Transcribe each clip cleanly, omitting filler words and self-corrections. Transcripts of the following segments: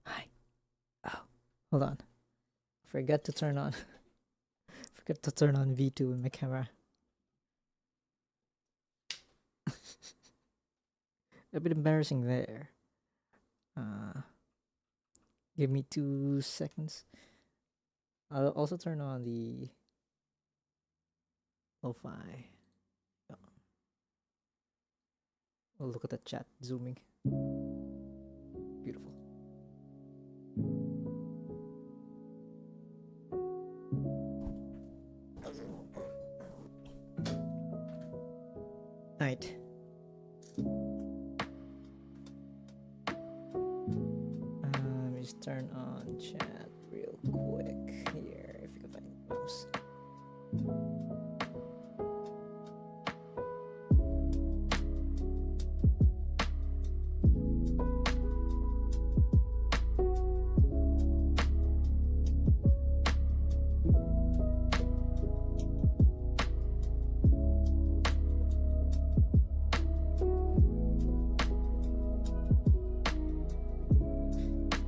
Hi. Oh, hold on. Forgot to turn on. Forgot to turn on V2 in my camera. A bit embarrassing there. Uh, Give me 2 seconds. I'll also turn on the lo-fi. Oh, look at the chat zooming. Beautiful. Alright. Let me just turn on chat real quick here if you can find the mouse.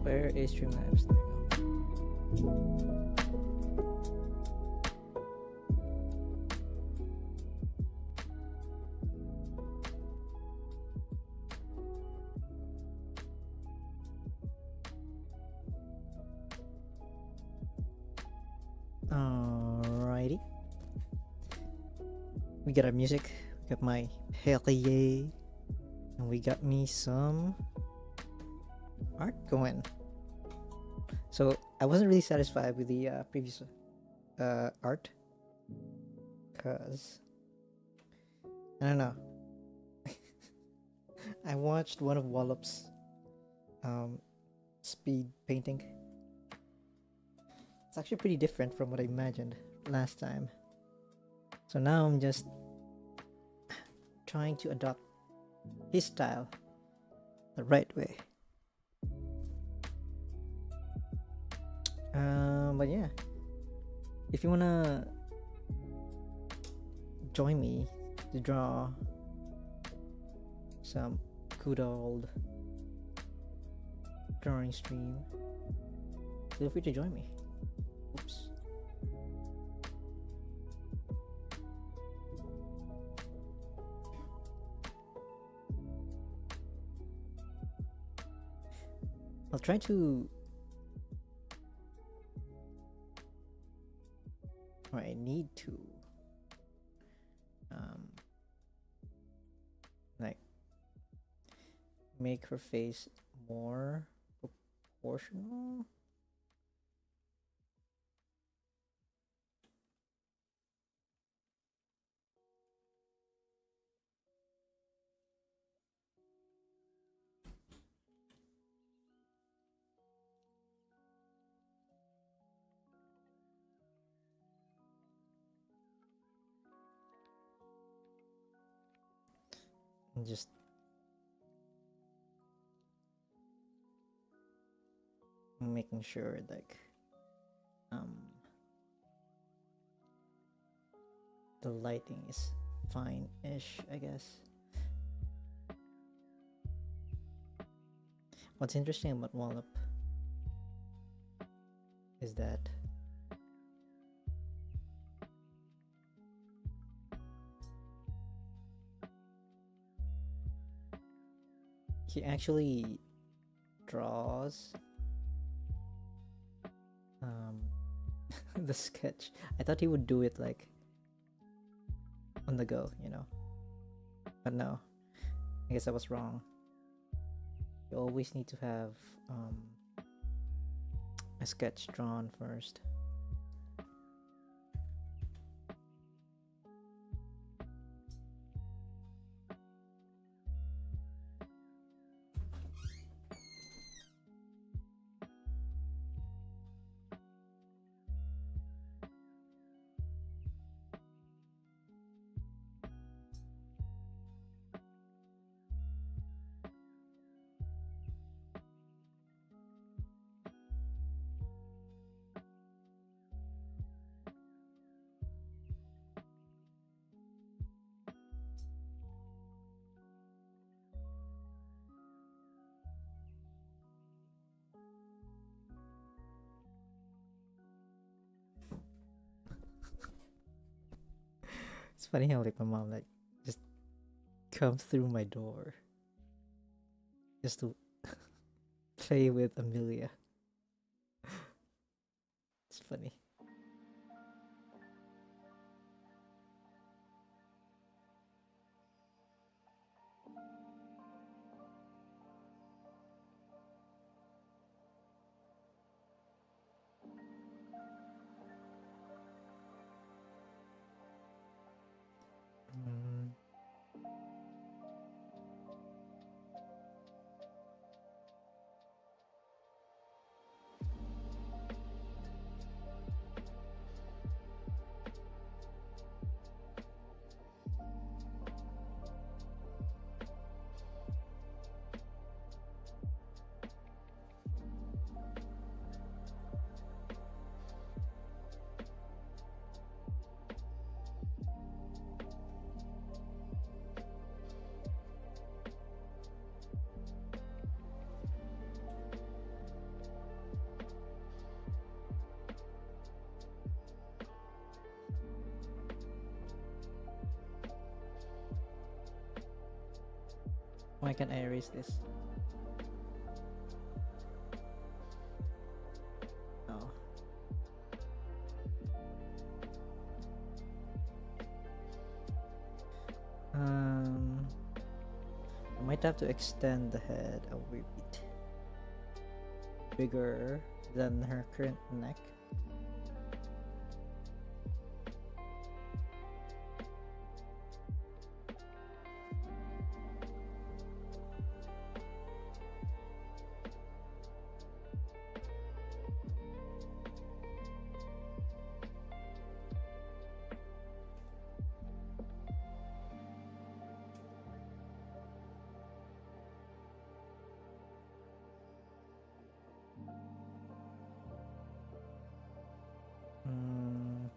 Where is Streamlabs? There we go. Alrighty. We got our music. We got my Perrier. And we got me some art going. So I wasn't really satisfied with the previous art. Because I don't know. I watched one of Wallop's speed painting. It's actually pretty different from what I imagined last time. So now I'm just trying to adopt his style the right way. But yeah, if you wanna join me to draw some good old drawing stream, feel free to join me. Oops. I'll try to, or I need to, like make her face more proportional. And just making sure like the lighting is fine-ish, I guess. What's interesting about Wallop is that he actually draws the sketch. I thought he would do it like on the go, you know, but no, I guess I was wrong. You always need to have a sketch drawn first. funny how like my mom like just comes through my door just to play with Amelia. It's funny. Mm, why can't I erase this? Oh. I might have to extend the head a wee bit bigger than her current neck. Mm,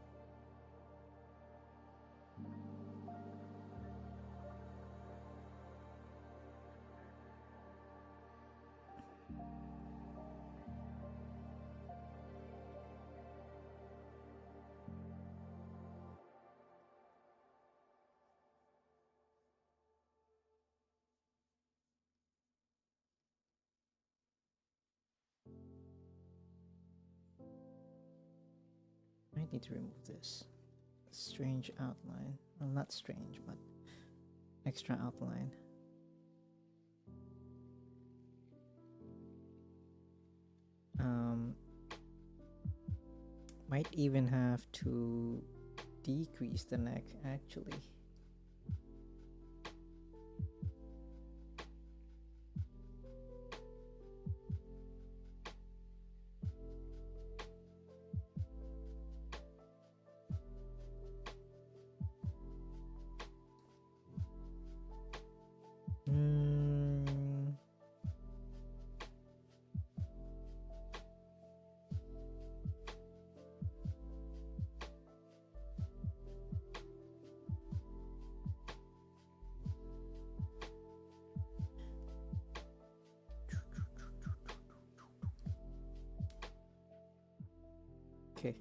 I might need to remove this strange outline. Well, not strange, but extra outline. Um, might even have to decrease the neck actually. Mm, okay.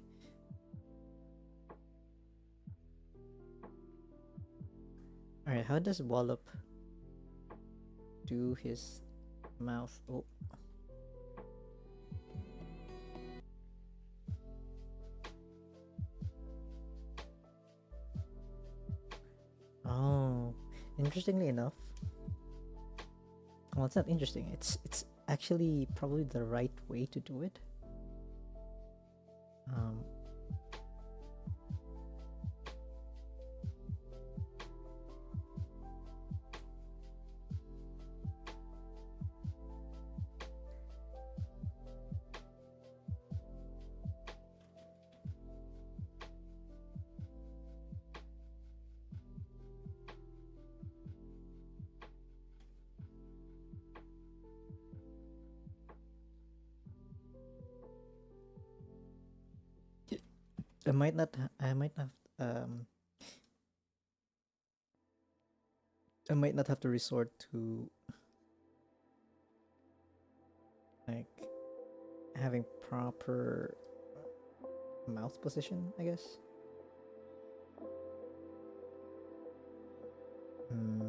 Alright, how does Wallop do his mouth? Oh. Oh. Interestingly enough. Well, it's not interesting. It's actually probably the right way to do it. Um, I might not. I might not. Um, I might not have to resort to like having proper mouth position, I guess. Hmm.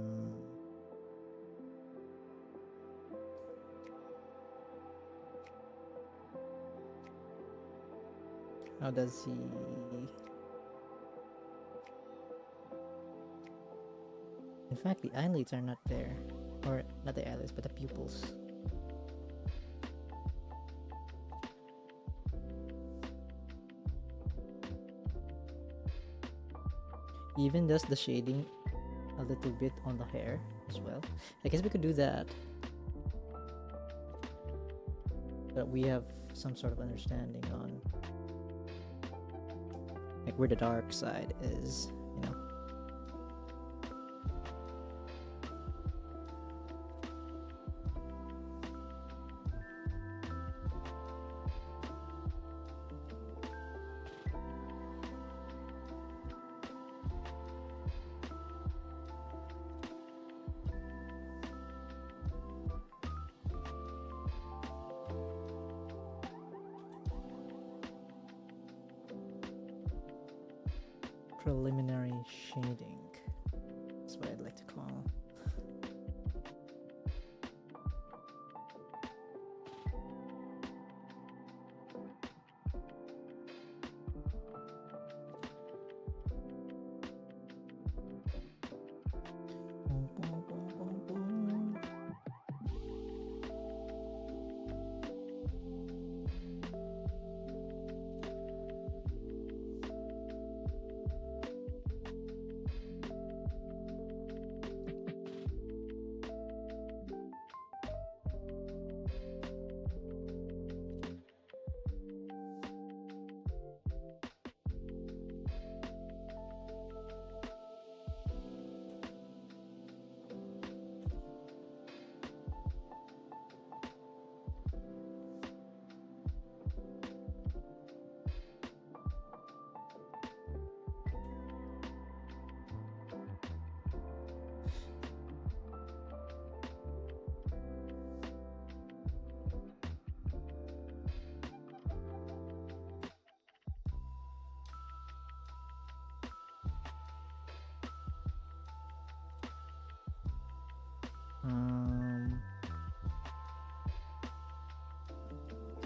How does he... In fact, the eyelids are not there. Or, not the eyelids, but the pupils. Even does the shading a little bit on the hair as well. I guess we could do that. But we have some sort of understanding on like where the dark side is, you know. Preliminary shading. That's what I'd like to call.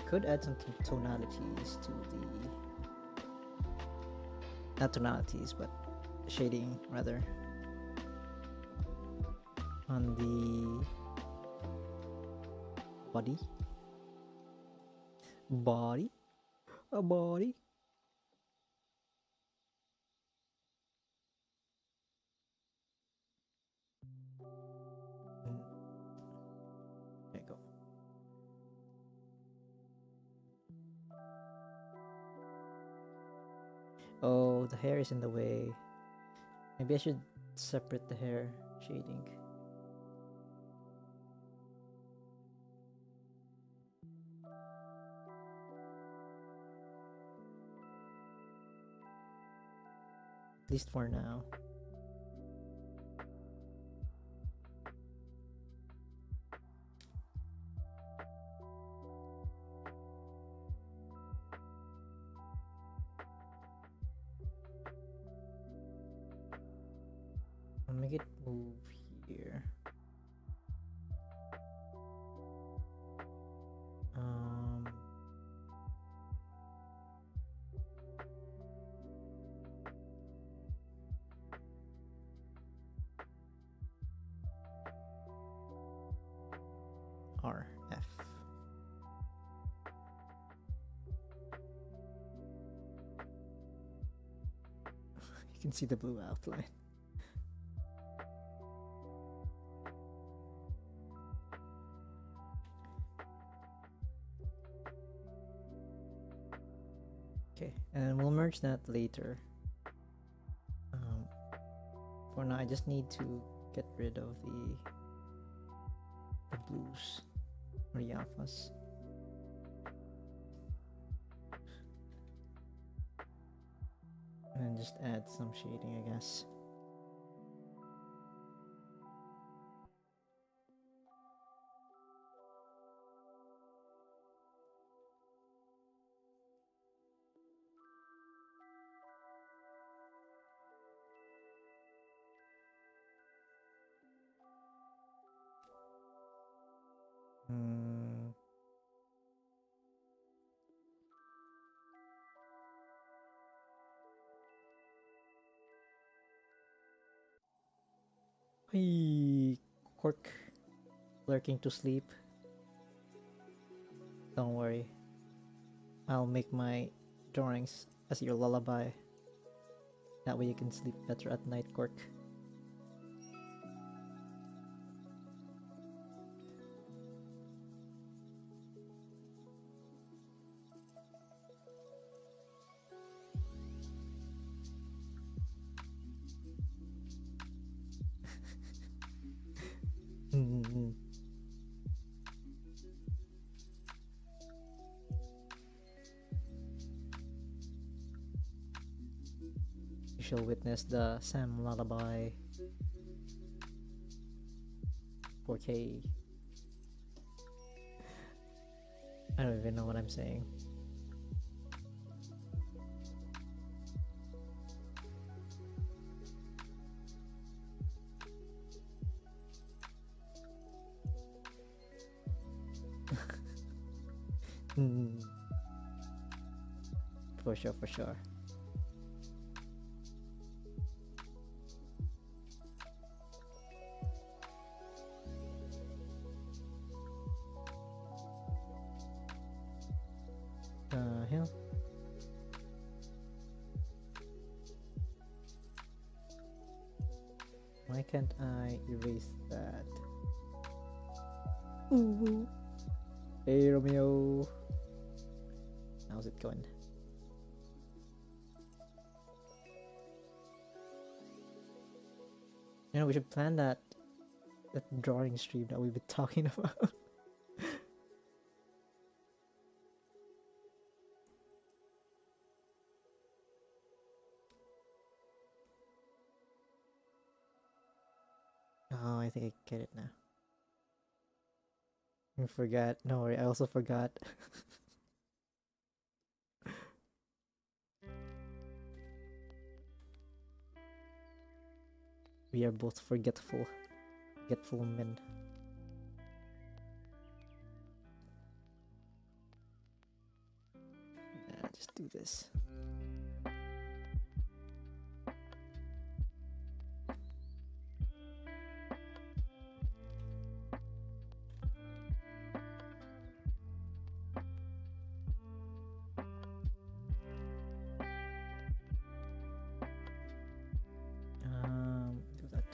Could add some tonalities to the, not tonalities, but shading rather, on the body. A body. There you go. Oh, the hair is in the way. Maybe I should separate the hair shading. At least for now. I'll make it move here. RF. You can see the blue outline. Okay, and we'll merge that later. For now, I just need to get rid of the blues or the alphas. And then just add some shading, I guess. Hey, Cork, lurking to sleep. Don't worry, I'll make my drawings as your lullaby. That way you can sleep better at night, Cork. Mm-hmm. You shall witness the Sam lullaby 4K. I don't even know what I'm saying. Mm. For sure, for sure. Hell. Why can't I erase that? Ooh. Hey Romeo. How's it going? You know, we should plan that drawing stream that we've been talking about. Oh, I think I get it now. I forgot. No worry, I also forgot. We are both forgetful men. Just do this. Do that.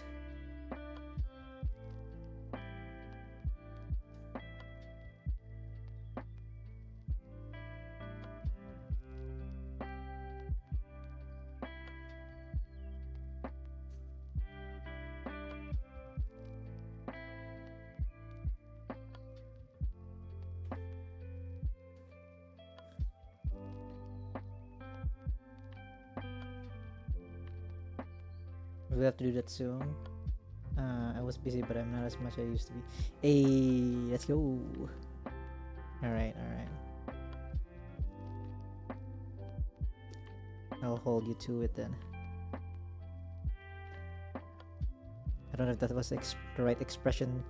We'll have to do that soon. I was busy, but I'm not as much I used to be. Hey, let's go. Alright, alright. I'll hold you to it then. I don't know if that was the right expression.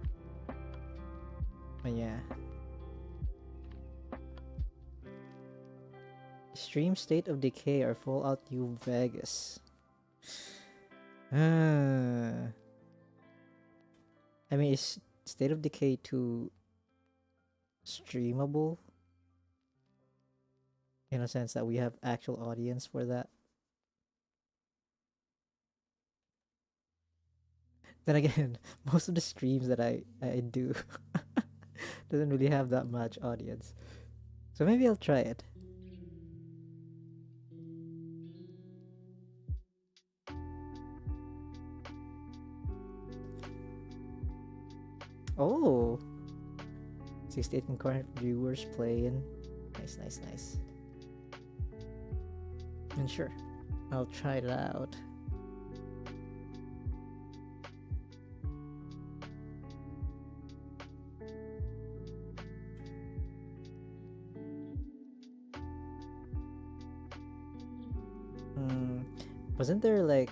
But yeah. Stream State of Decay or Fallout New Vegas. I mean, is State of Decay 2 streamable? In a sense that we have actual audience for that. Then again, most of the streams that I do doesn't really have that much audience. So maybe I'll try it. Oh, 68 concurrent viewers playing. Nice, nice, nice. And sure, I'll try it out. Wasn't there like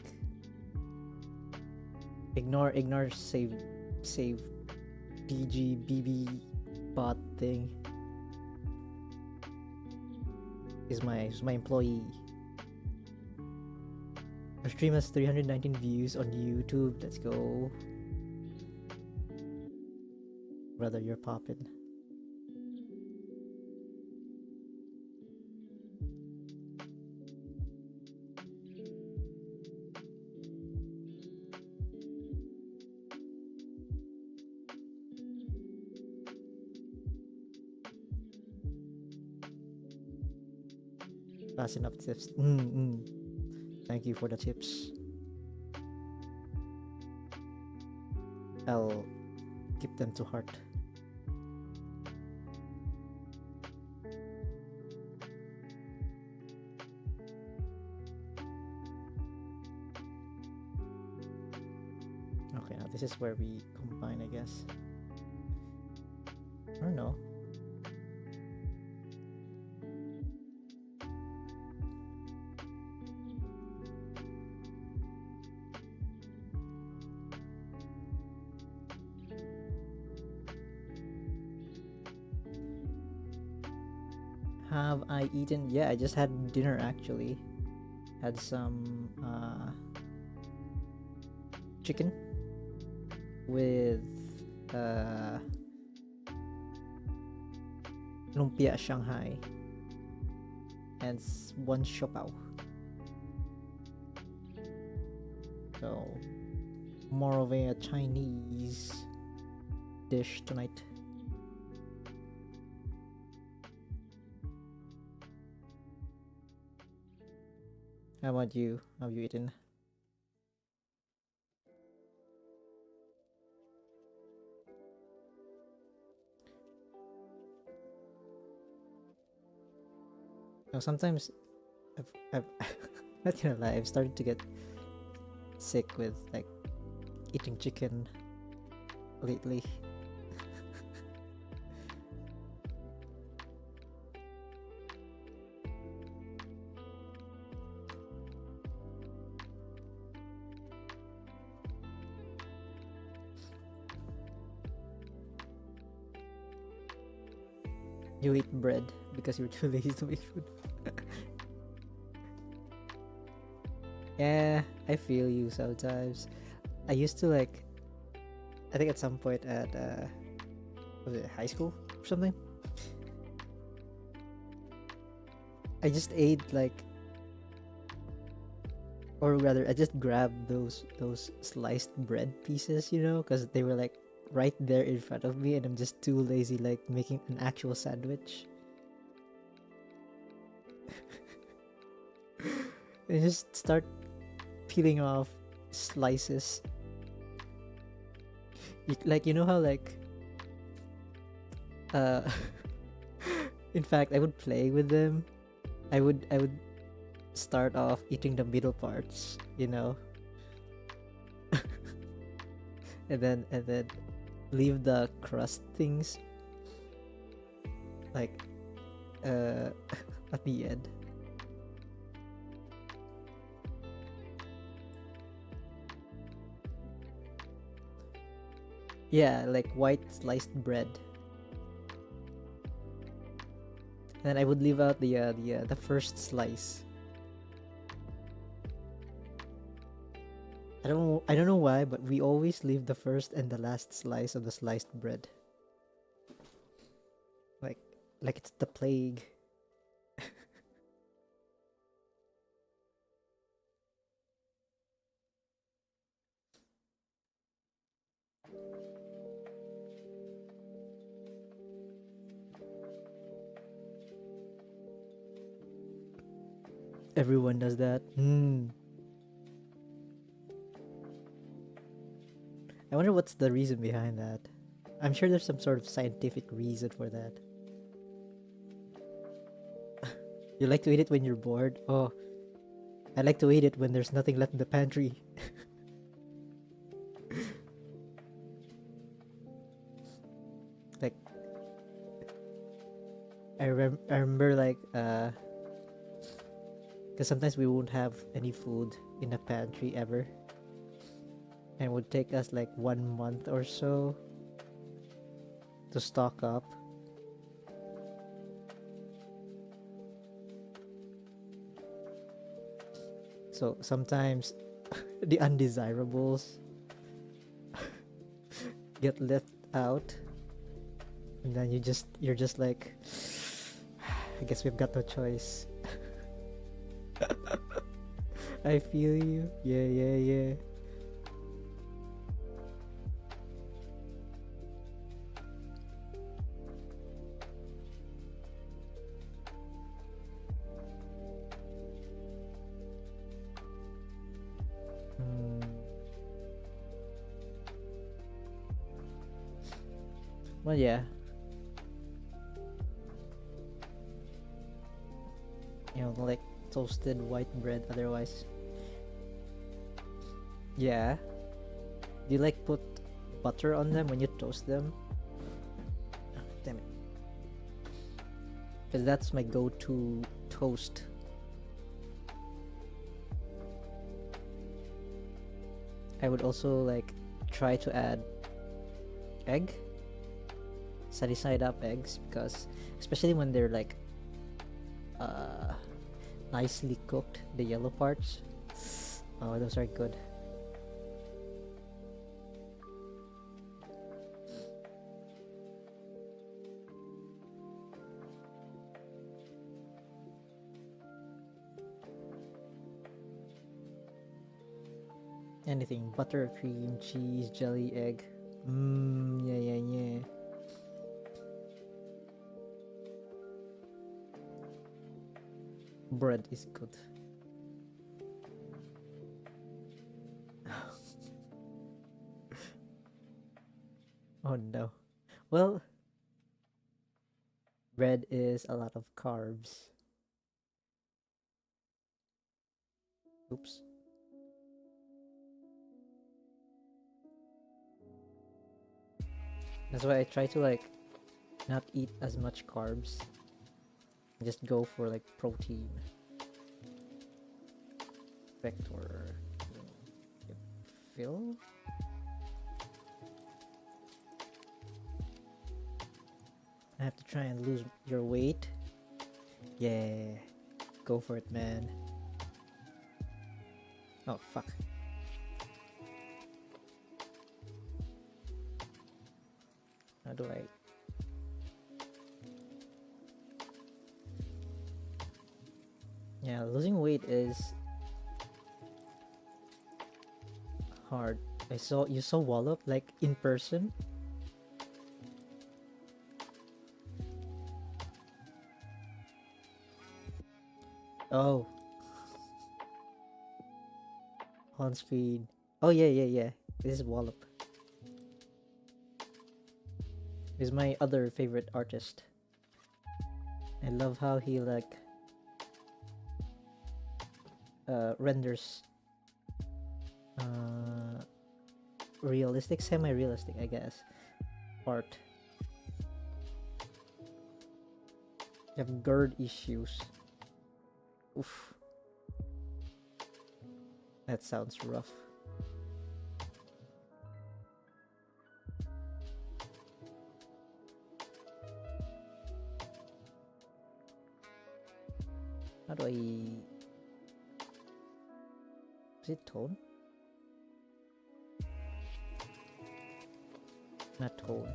ignore save BG bot thing? Is my employee. Our stream has 319 views on YouTube. Let's go. Brother, you're popping. Passing up tips. Thank you for the tips. I'll keep them to heart. Okay, now this is where we combine, I guess. Or no. Have I eaten? Yeah, I just had dinner actually. Had some chicken with lumpia Shanghai and one siopao. So more of a Chinese dish tonight. How about you? Have you eaten? No, sometimes I've not gonna lie, I've started to get sick with like eating chicken lately. You eat bread because you're too lazy to make food. Yeah, I feel you sometimes. I used to like, I think at some point at was it high school or something? I just ate like, or rather, I just grabbed those sliced bread pieces, you know, because they were like right there in front of me, and I'm just too lazy like making an actual sandwich. And just start peeling off slices. Like, you know how like uh in fact I would play with them. I would start off eating the middle parts, you know, and then leave the crust things like at the end. Yeah, like white sliced bread. And I would leave out the first slice. I don't know why, but we always leave the first and the last slice of the sliced bread. Like like it's the plague. Everyone does that. I wonder what's the reason behind that. I'm sure there's some sort of scientific reason for that. You like to eat it when you're bored? Oh, I like to eat it when there's nothing left in the pantry. Like I remember like because sometimes we won't have any food in the pantry ever, and it would take us like 1 month or so to stock up. So sometimes the undesirables get left out And then you're just like, I guess we've got no choice. I feel you. Yeah, yeah, yeah. Hmm. Well, yeah. You know, like toasted white bread otherwise. Yeah. Do you like put butter on them when you toast them? Ah, damn it. Because that's my go-to toast. I would also like try to add egg, sunny side up eggs, because especially when they're like uh nicely cooked, the yellow parts. Oh, those are good. Anything, butter, cream, cheese, jelly, egg. Mmm, yeah, yeah, yeah. Bread is good. Oh no. Well, bread is a lot of carbs. Oops. That's why I try to like not eat as much carbs. Just go for like protein. Vector. Fill? I have to try and lose your weight. Yeah. Go for it, man. Oh, fuck. How do I... Yeah, losing weight is hard. You saw Wallop like in person. Oh, on screen. Oh yeah, yeah, yeah. This is Wallop. He's my other favorite artist. I love how he like renders uh realistic, semi-realistic, I guess, art. You have GERD issues. Oof, that sounds rough. How do I... Is it tone? Not tone.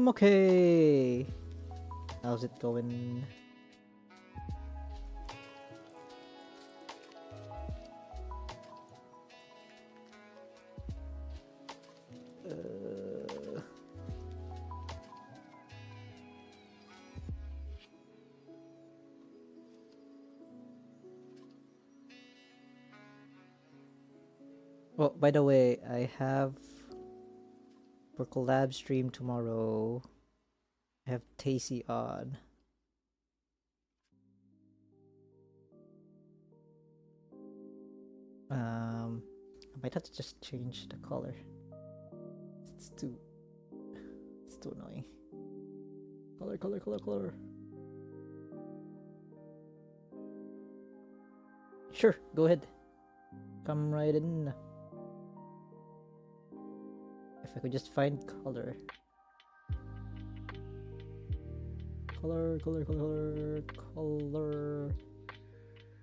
Okay. How's it going? Uh, well, by the way, I have for collab stream tomorrow. I have Tacy on. I might have to just change the color. It's too annoying. Color, color, color, color. Sure, go ahead. Come right in. If I could just find color. Color, color, color, color.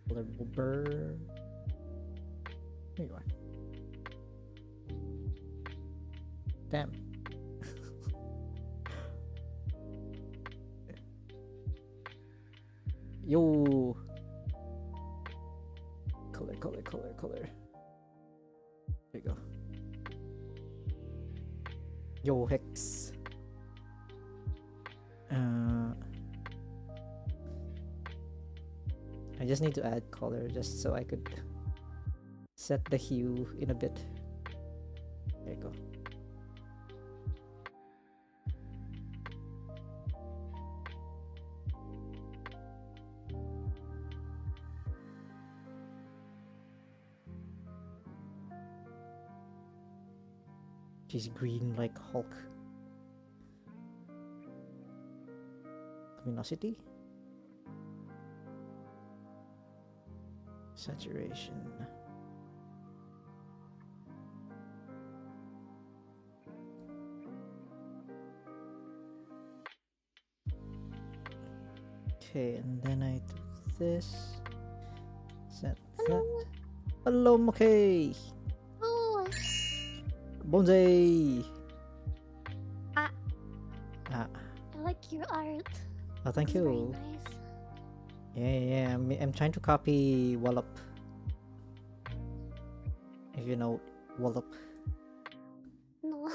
Color burr. Here you are. Damn. Yo. Color, color, color, color. There you go. Yo, Hex. I just need to add color just so I could set the hue in a bit. There you go. She's green like Hulk. Luminosity. Saturation. Okay, and then I do this. Set that. Hello, Monkey. Oh, Bonsai. Ah. Ah. I like your art. Oh, thank It's you. very nice. Yeah. I'm trying to copy Wallop. If you know Wallop. No.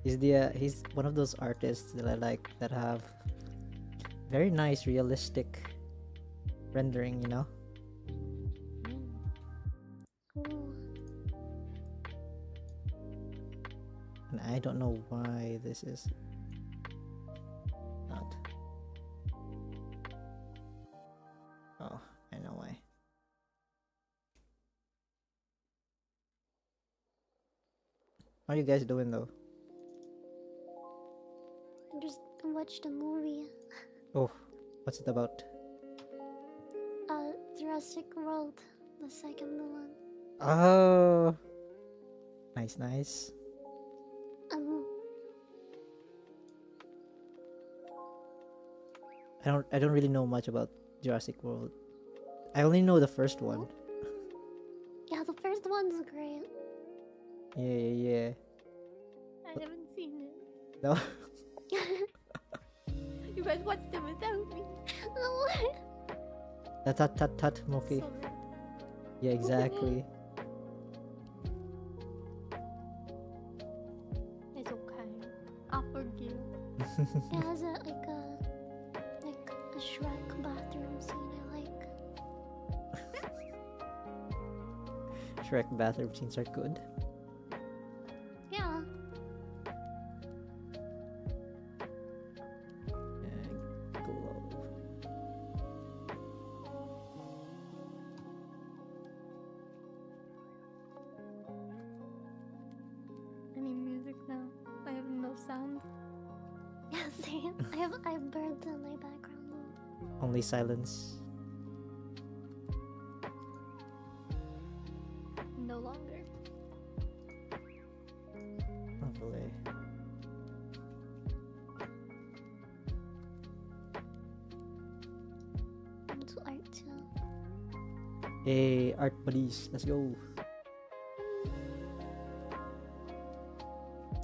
He's one of those artists that I like that have very nice realistic rendering, you know? Cool. And I don't know why this is not. Oh, I know why. How are you guys doing though? I just watched a movie. Oh, what's it about? Jurassic World, the second one. Oh, nice. Um, I don't really know much about Jurassic World. I only know the first one. yeah, the first one's great. Yeah. I haven't seen it. No. You guys watched it without me. No. Tat, Moki. Sorry. Yeah, exactly. It's okay. I'll forgive. It has like a Shrek bathroom scene I like. Shrek bathroom scenes are good. Yeah. Glow. I need music now. I have no sound. Yeah, same. I have birds in my background though. Only silence. No longer. Hopefully. I'm to art too. Hey, art buddies, let's go.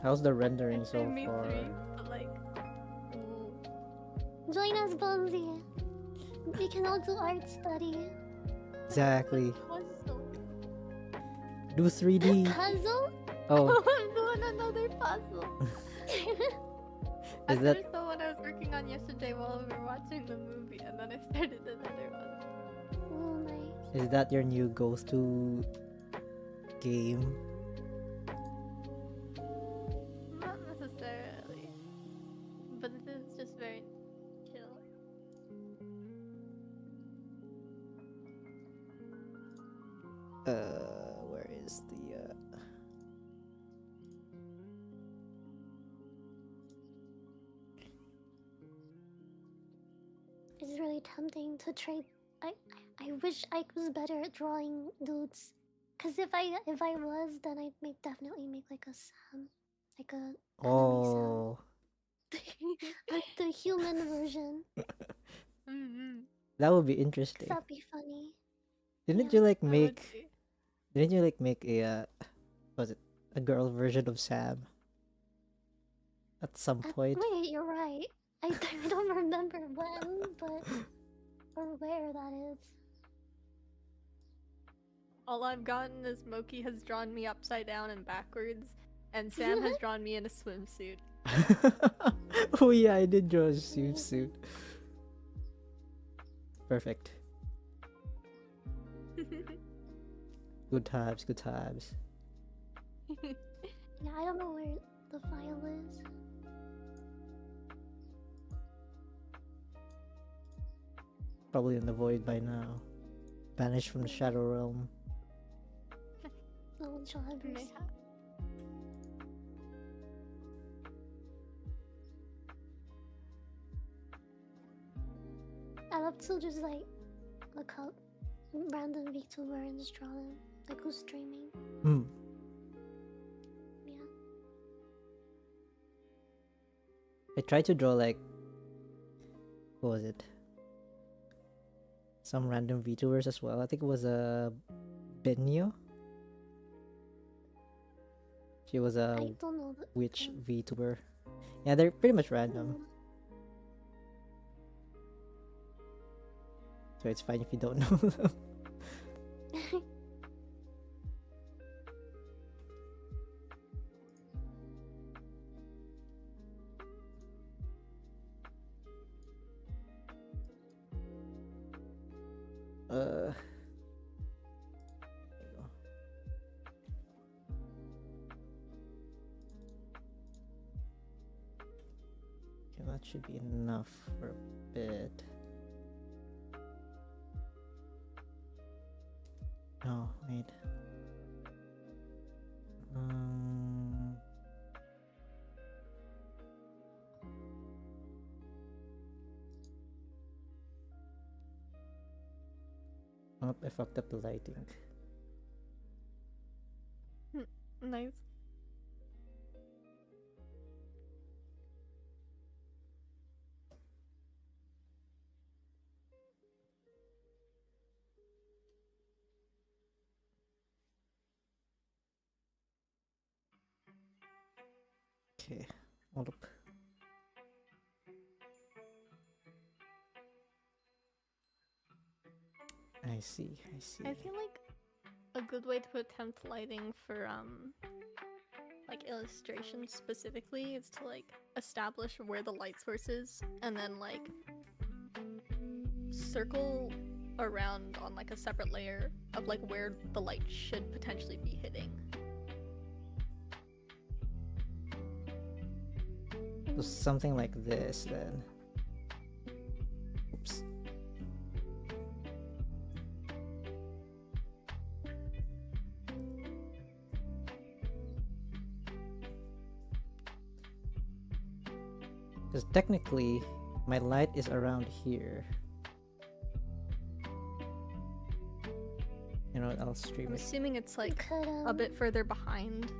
How's the rendering so Me far? three, but like, join us, Bonzi. We can all do art study. Exactly. Puzzle. Do 3D. Puzzle? Oh, I'm doing another puzzle. I is that finished the one I was working on yesterday while we were watching the movie, and then I started another one. Oh, nice. is that your new go-to game? Not necessarily, but it is just very chill. Where is the It's really tempting to trade. I I wish I was better at drawing dudes. Cause if I was, then I'd definitely make like a Sam, like a enemy Sam, Oh, like the human version. Mm-hmm. that would be Cause interesting. that'd be funny. Didn't Yeah. you like That would make? be. Didn't you like make a was it a girl version of Sam at some point? Wait, you're right. I don't remember when, but or where that is. All I've gotten is Moki has drawn me upside down and backwards, and Sam has drawn me in a swimsuit. Oh yeah, I did draw a swimsuit. Perfect. Good times, good times. Yeah, I don't know where the file is. Probably in the void by now. Banished from the Shadow Realm. No one shall ever May see. have. I love to just like look up random VTuber and just draw them, like who's streaming. Hmm. Yeah. I tried to draw like what was it? Some random VTubers as well. I think it was a Benyo. She was a I don't know the witch VTuber. Yeah, they're pretty much random. So it's fine if you don't know them. There you go. Okay, that should be enough for a bit. Oh, wait. Oh, I fucked up the lighting. Nice. Okay, hold up. I see, I see. I feel like a good way to attempt lighting for like illustrations specifically is to like establish where the light source is and then like circle around on like a separate layer of like where the light should potentially be hitting. So something like this then. Oops. Because technically, my light is around here. You know what, I'll stream I'm it. assuming it's You like could, a bit further behind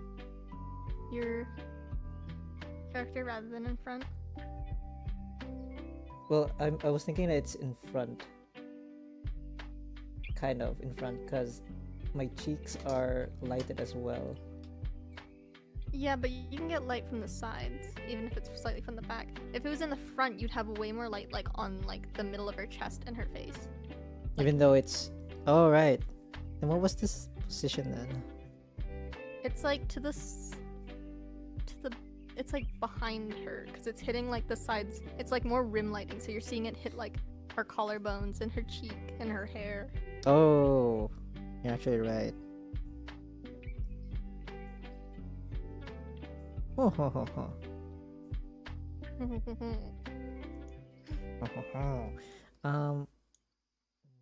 your character rather than in front. Well, I was thinking that it's in front. Kind of in front, because my cheeks are lighted as well. Yeah, but you can get light from the sides, even if it's slightly from the back. If it was in the front, you'd have way more light like on like the middle of her chest and her face. Even though it's... Oh, right. And what was this position then? It's like to the it's like behind her because it's hitting like the sides. It's like more rim lighting, so you're seeing it hit like her collarbones and her cheek and her hair. Oh, you're actually right. Oh, ho, ho, ho. Ho, ho, ho.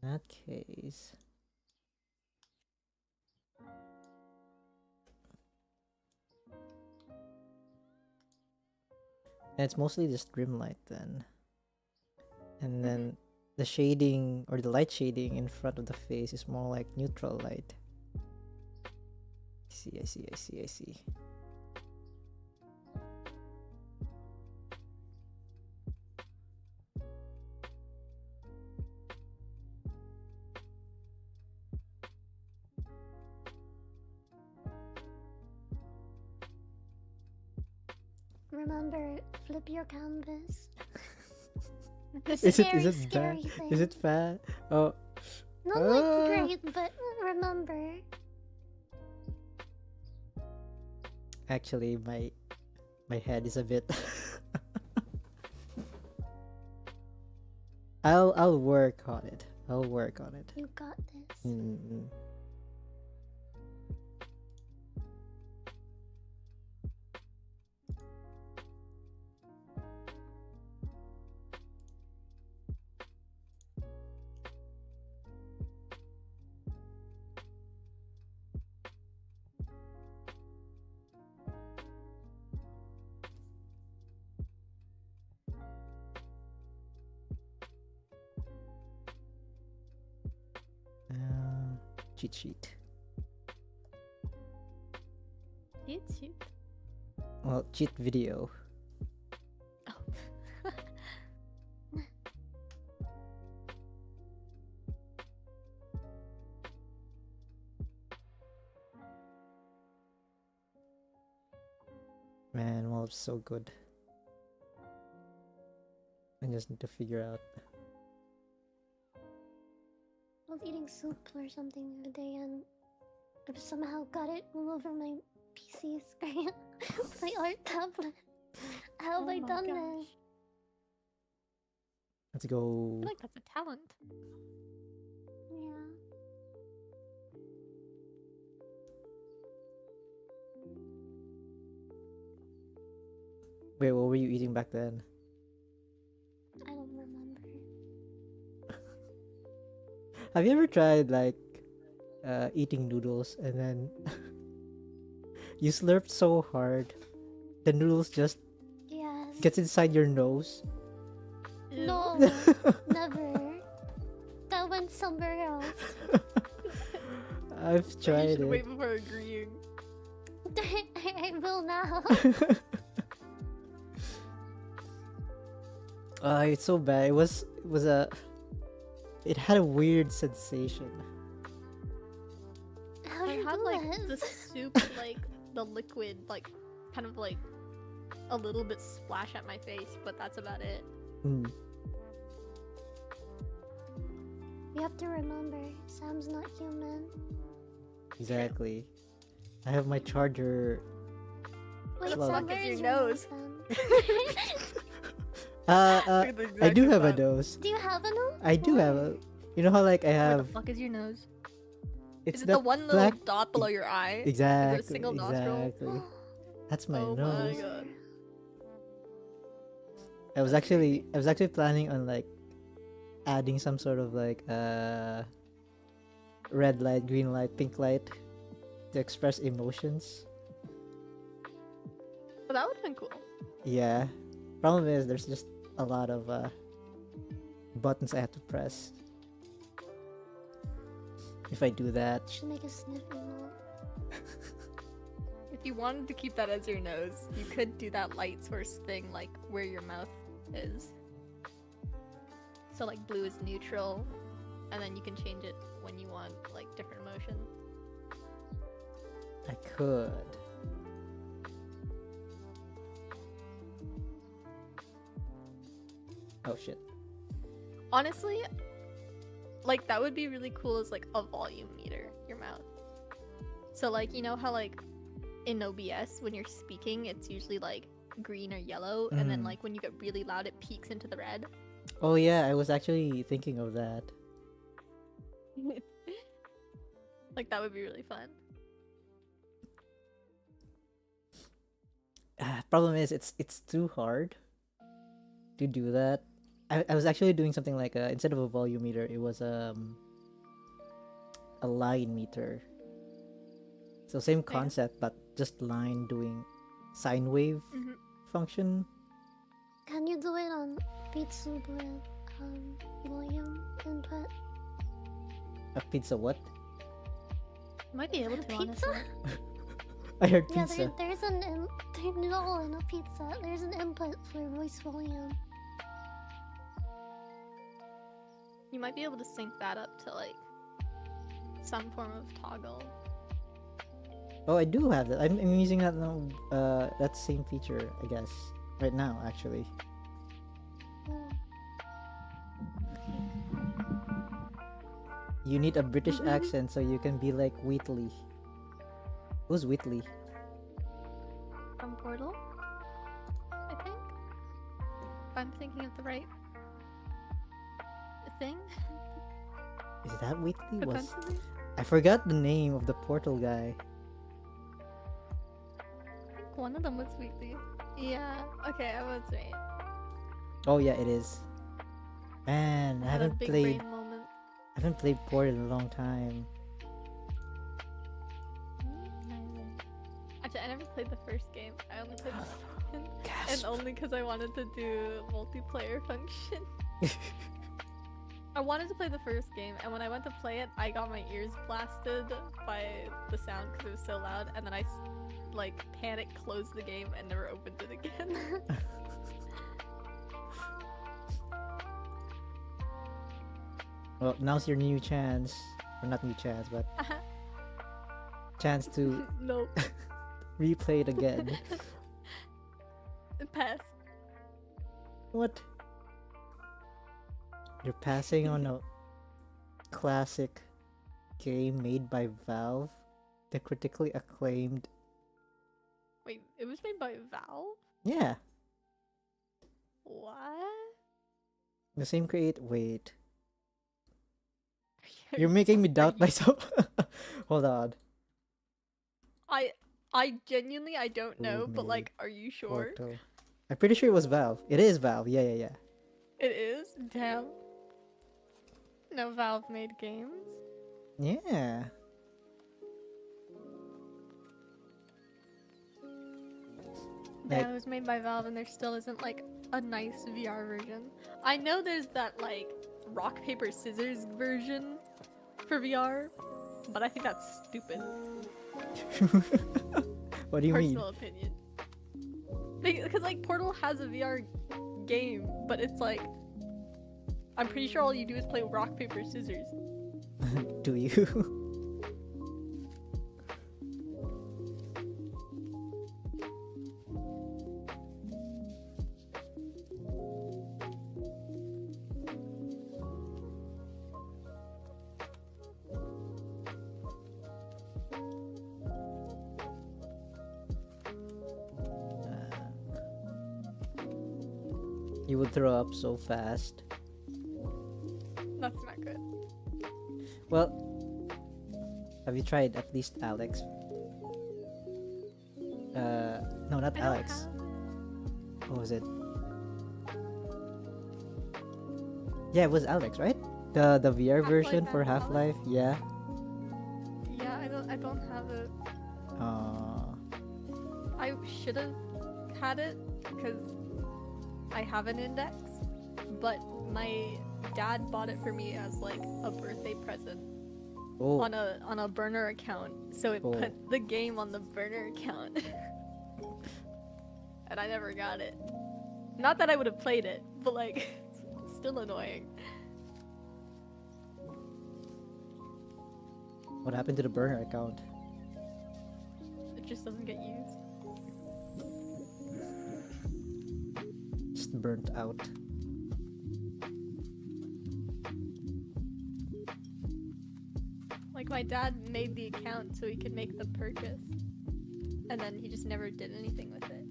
In that case... And it's mostly just rim light then. And then the shading or the light shading in front of the face is more like neutral light. I see. Remember, flip your canvas. Is it Scary, bad? scary thing. Is it fat? Oh, Not Ah. like great, but remember. actually, my head is a bit. I'll work on it. I'll work on it. You got this. Mm. Cheat sheet. YouTube. Well, cheat video. Oh. Man, well, it's so good. I just need to figure out. I was eating soup or something the other day and I somehow got it all over my PC screen. My art tablet. How have Oh I my done gosh. this? Let's I go. feel like that's a talent. Yeah. Wait, what were you eating back then? I don't remember. Have you ever tried like eating noodles and then you slurp so hard, the noodles just Yes. gets inside your nose? No, never. That went somewhere else. I've You tried should it. wait before agreeing. I will now. It's so bad. It had a weird sensation. How I you had do like this? the soup, like the liquid, like kind of like a little bit splash at my face, but that's about it. Hmm. You have to remember, Sam's not human. Exactly. I have my charger. Wait, Well- Sam, Fuck is where your is your nose? nose I I do have a nose. Do you have a nose? I do have a. You know how like I Where have. the fuck is your nose? It's Is it the that one little black. dot below your eye? Exactly. single nostril? Exactly. That's my Oh nose. my god. I was That's actually crazy. planning on like adding some sort of like red light, green light, pink light to express emotions. But that would have been cool. Yeah. Problem is there's just a lot of buttons I have to press. If I do that, Should make a sniff emote. If you wanted to keep that as your nose, you could do that light source thing like where your mouth is. So like blue is neutral, and then you can change it when you want like different emotion. I could. Oh shit. Honestly, like that would be really cool as like a volume meter, your mouth. So like you know how like in OBS when you're speaking it's usually like green or yellow, and then Mm. like when you get really loud it peaks into the red. Oh yeah, I was actually thinking of that. Like that would be really fun. Problem is it's too hard to do that. I was actually doing something like instead of a volume meter, it was a line meter. So same concept, but just line doing sine wave Mhm. function. Can you do it on beet soup with volume input. A pizza what? You might be able to, Pizza? honestly. I heard Yeah, pizza. there's an no, in a pizza. There's an input for voice volume. You might be able to sync that up to like some form of toggle. Oh, I do have that. I'm using that now. That same feature, I guess, right now actually. Oh. You need a British accent so you can be like Wheatley. Who's Wheatley? From Portal, I think. If I'm thinking of the right thing. Is that Wheatley? Was Potentially. I forgot the name of the Portal guy. I think one of them was Wheatley. Yeah. Okay, I was right. Oh yeah, it is. Man, I Had a haven't big played. brain moment. I haven't played Portal in a long time. Actually, I never played the first game. I only played the second. And Gasp. only because I wanted to do multiplayer function. I wanted to play the first game, and when I went to play it, I got my ears blasted by the sound because it was so loud, and then I like panic closed the game and never opened it again. Well, now's your new chance. Or not new chance, but chance to Nope. replay it again. Pass. What? You're passing on a classic game made by Valve, the critically acclaimed. Wait, it was made by Valve? Yeah, What? the same create. Wait, Are you're making me doubt you- myself. Hold on. I genuinely I don't know, but made like, are you sure? Portal. I'm pretty sure it was Valve. It is Valve. Yeah, yeah, yeah. It is? Damn. No Valve made games. Yeah. Yeah, Like- it was made by Valve and there still isn't like a nice VR version. I know there's that like rock, paper, scissors version for VR, but I think that's stupid. What do you mean? Personal opinion. Because like Portal has a VR game, but it's like I'm pretty sure all you do is play rock, paper, scissors. Do you? You would throw up so fast. That's not good. Well, have you tried at least Alex? No, not I don't Alex. have- What was it? Yeah, it was Alex, right? The VR Half-Life version for Alex? Half-Life. Yeah. Yeah, I don't have it. I should have had it because I have an index, but my dad bought it for me as like a birthday present Oh, on a burner account. So it Oh. put the game on the burner account. And I never got it. Not that I would have played it, but like still annoying. what happened to the burner account? It just doesn't get used. Just burnt out. Like my dad made the account so he could make the purchase. And then he just never did anything with it.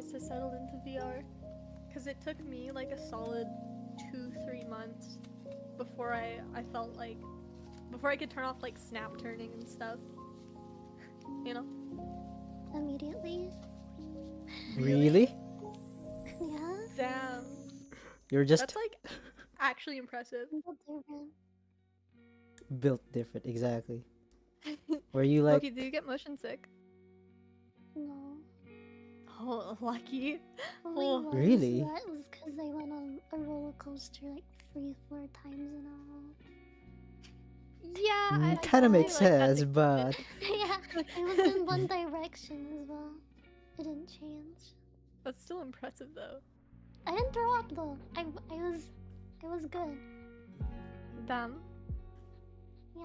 surprised to settle into VR. Because it took me like a solid 2-3 months before I felt like, before I could turn off like snap turning and stuff. You know? Immediately. Really? Yeah. Damn. You're just That's like actually impressive. But different. built different, exactly. Were you like Loki, do you get motion sick? No. Oh, lucky. Only Oh. once Really? that was because I went on a roller coaster like 3-4 times in a row. Yeah, I kind of feel makes like that's sense, but Yeah, it was in one direction as well. It didn't change. That's still impressive though. I didn't throw up though. I was good. Damn. Yeah.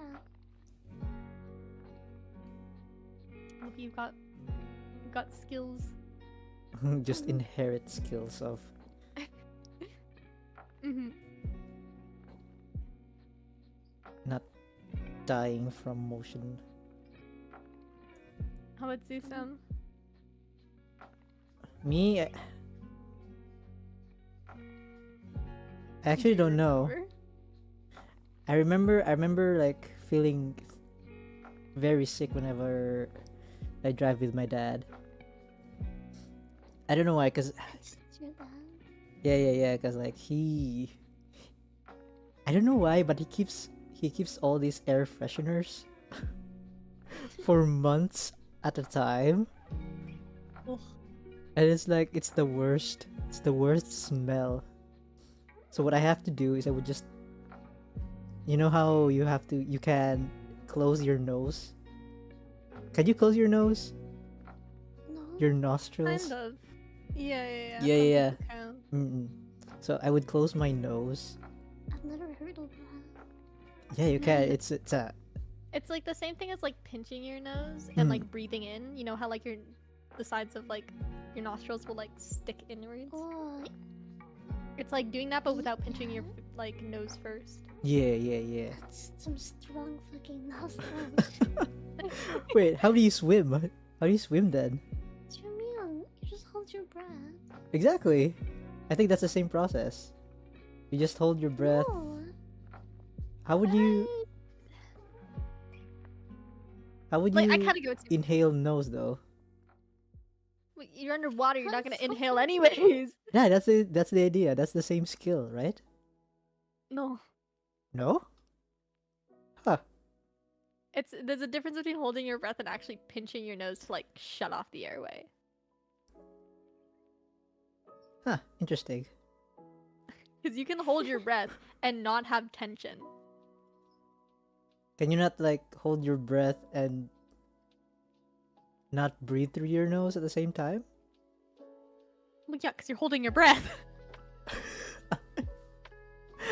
Loki, you've got skills. just inherit skills of Mm-hmm. not dying from motion. How about Zusam? Me, I actually don't know. I remember like feeling very sick whenever I drive with my dad. I don't know why, cause It's your dad. yeah, cause like I don't know why, but he keeps all these air fresheners for months at a time, Ugh. and it's like it's the worst smell. So what I have to do is I would just, you know how you can close your nose. Can you close your nose? No. Your nostrils? Kind of. Yeah. Yeah, Some yeah. people can. Mm-mm. So I would close my nose. I've never heard of that. Yeah, you can. It's a It's like the same thing as like pinching your nose and Hmm. like breathing in. You know how like the sides of like your nostrils will like stick inwards. Oh, It's like doing that but without pinching your like nose first. yeah. that's some strong fucking nostrils. Wait, how do you swim? How do you swim then? What do you mean? You just hold your breath. Exactly. I think that's the same process. You just hold your breath. No. How would you Like I kind of go to. inhale nose though? Wait, you're underwater. You're not gonna That's inhale so anyways. Yeah, that's the idea. That's the same skill, right? No. No? Huh. There's a difference between holding your breath and actually pinching your nose to like shut off the airway. Huh, interesting. Because you can hold your breath and not have tension. Can you not like hold your breath and not breathe through your nose at the same time? Well, yeah, because you're holding your breath.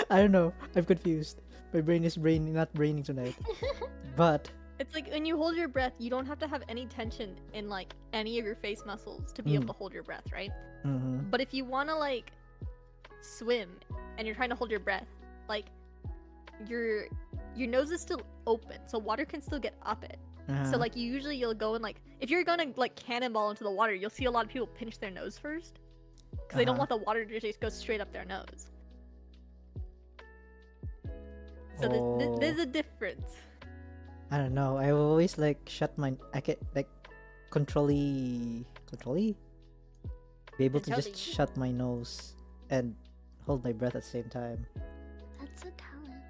I don't know. I'm confused. My brain is not braining tonight. But It's like when you hold your breath, you don't have to have any tension in like any of your face muscles to be able to hold your breath, right? mhm. But if you want to like swim and you're trying to hold your breath, like your nose is still open, so water can still get up it. Uh-huh. So like you'll go and like if you're gonna like cannonball into the water, you'll see a lot of people pinch their nose first because they don't Uh-huh. want the water to just go straight up their nose. So there's a difference. I don't know. I always like shut my. I can like controlly be able to just Controlly. shut my nose and hold my breath at the same time. That's a talent.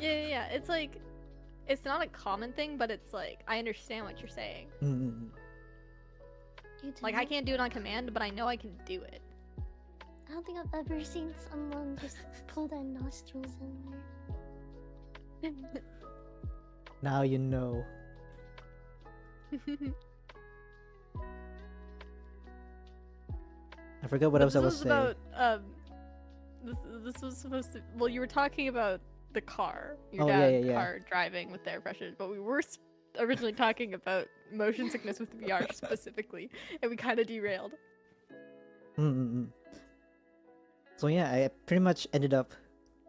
Yeah. It's like it's not a common thing, but it's like I understand what you're saying. Mm. You Like do I it? can't do it on command, but I know I can do it. I don't think I've ever seen someone just pull their nostrils in there. Now you know. I forgot what But else I this was saying. about this was supposed to. Well, you were talking about the car, your Oh, yeah, dad's yeah. car driving with the air pressure, but we were originally talking about motion sickness with VR specifically, and we kind of derailed. Mm. So yeah, I pretty much ended up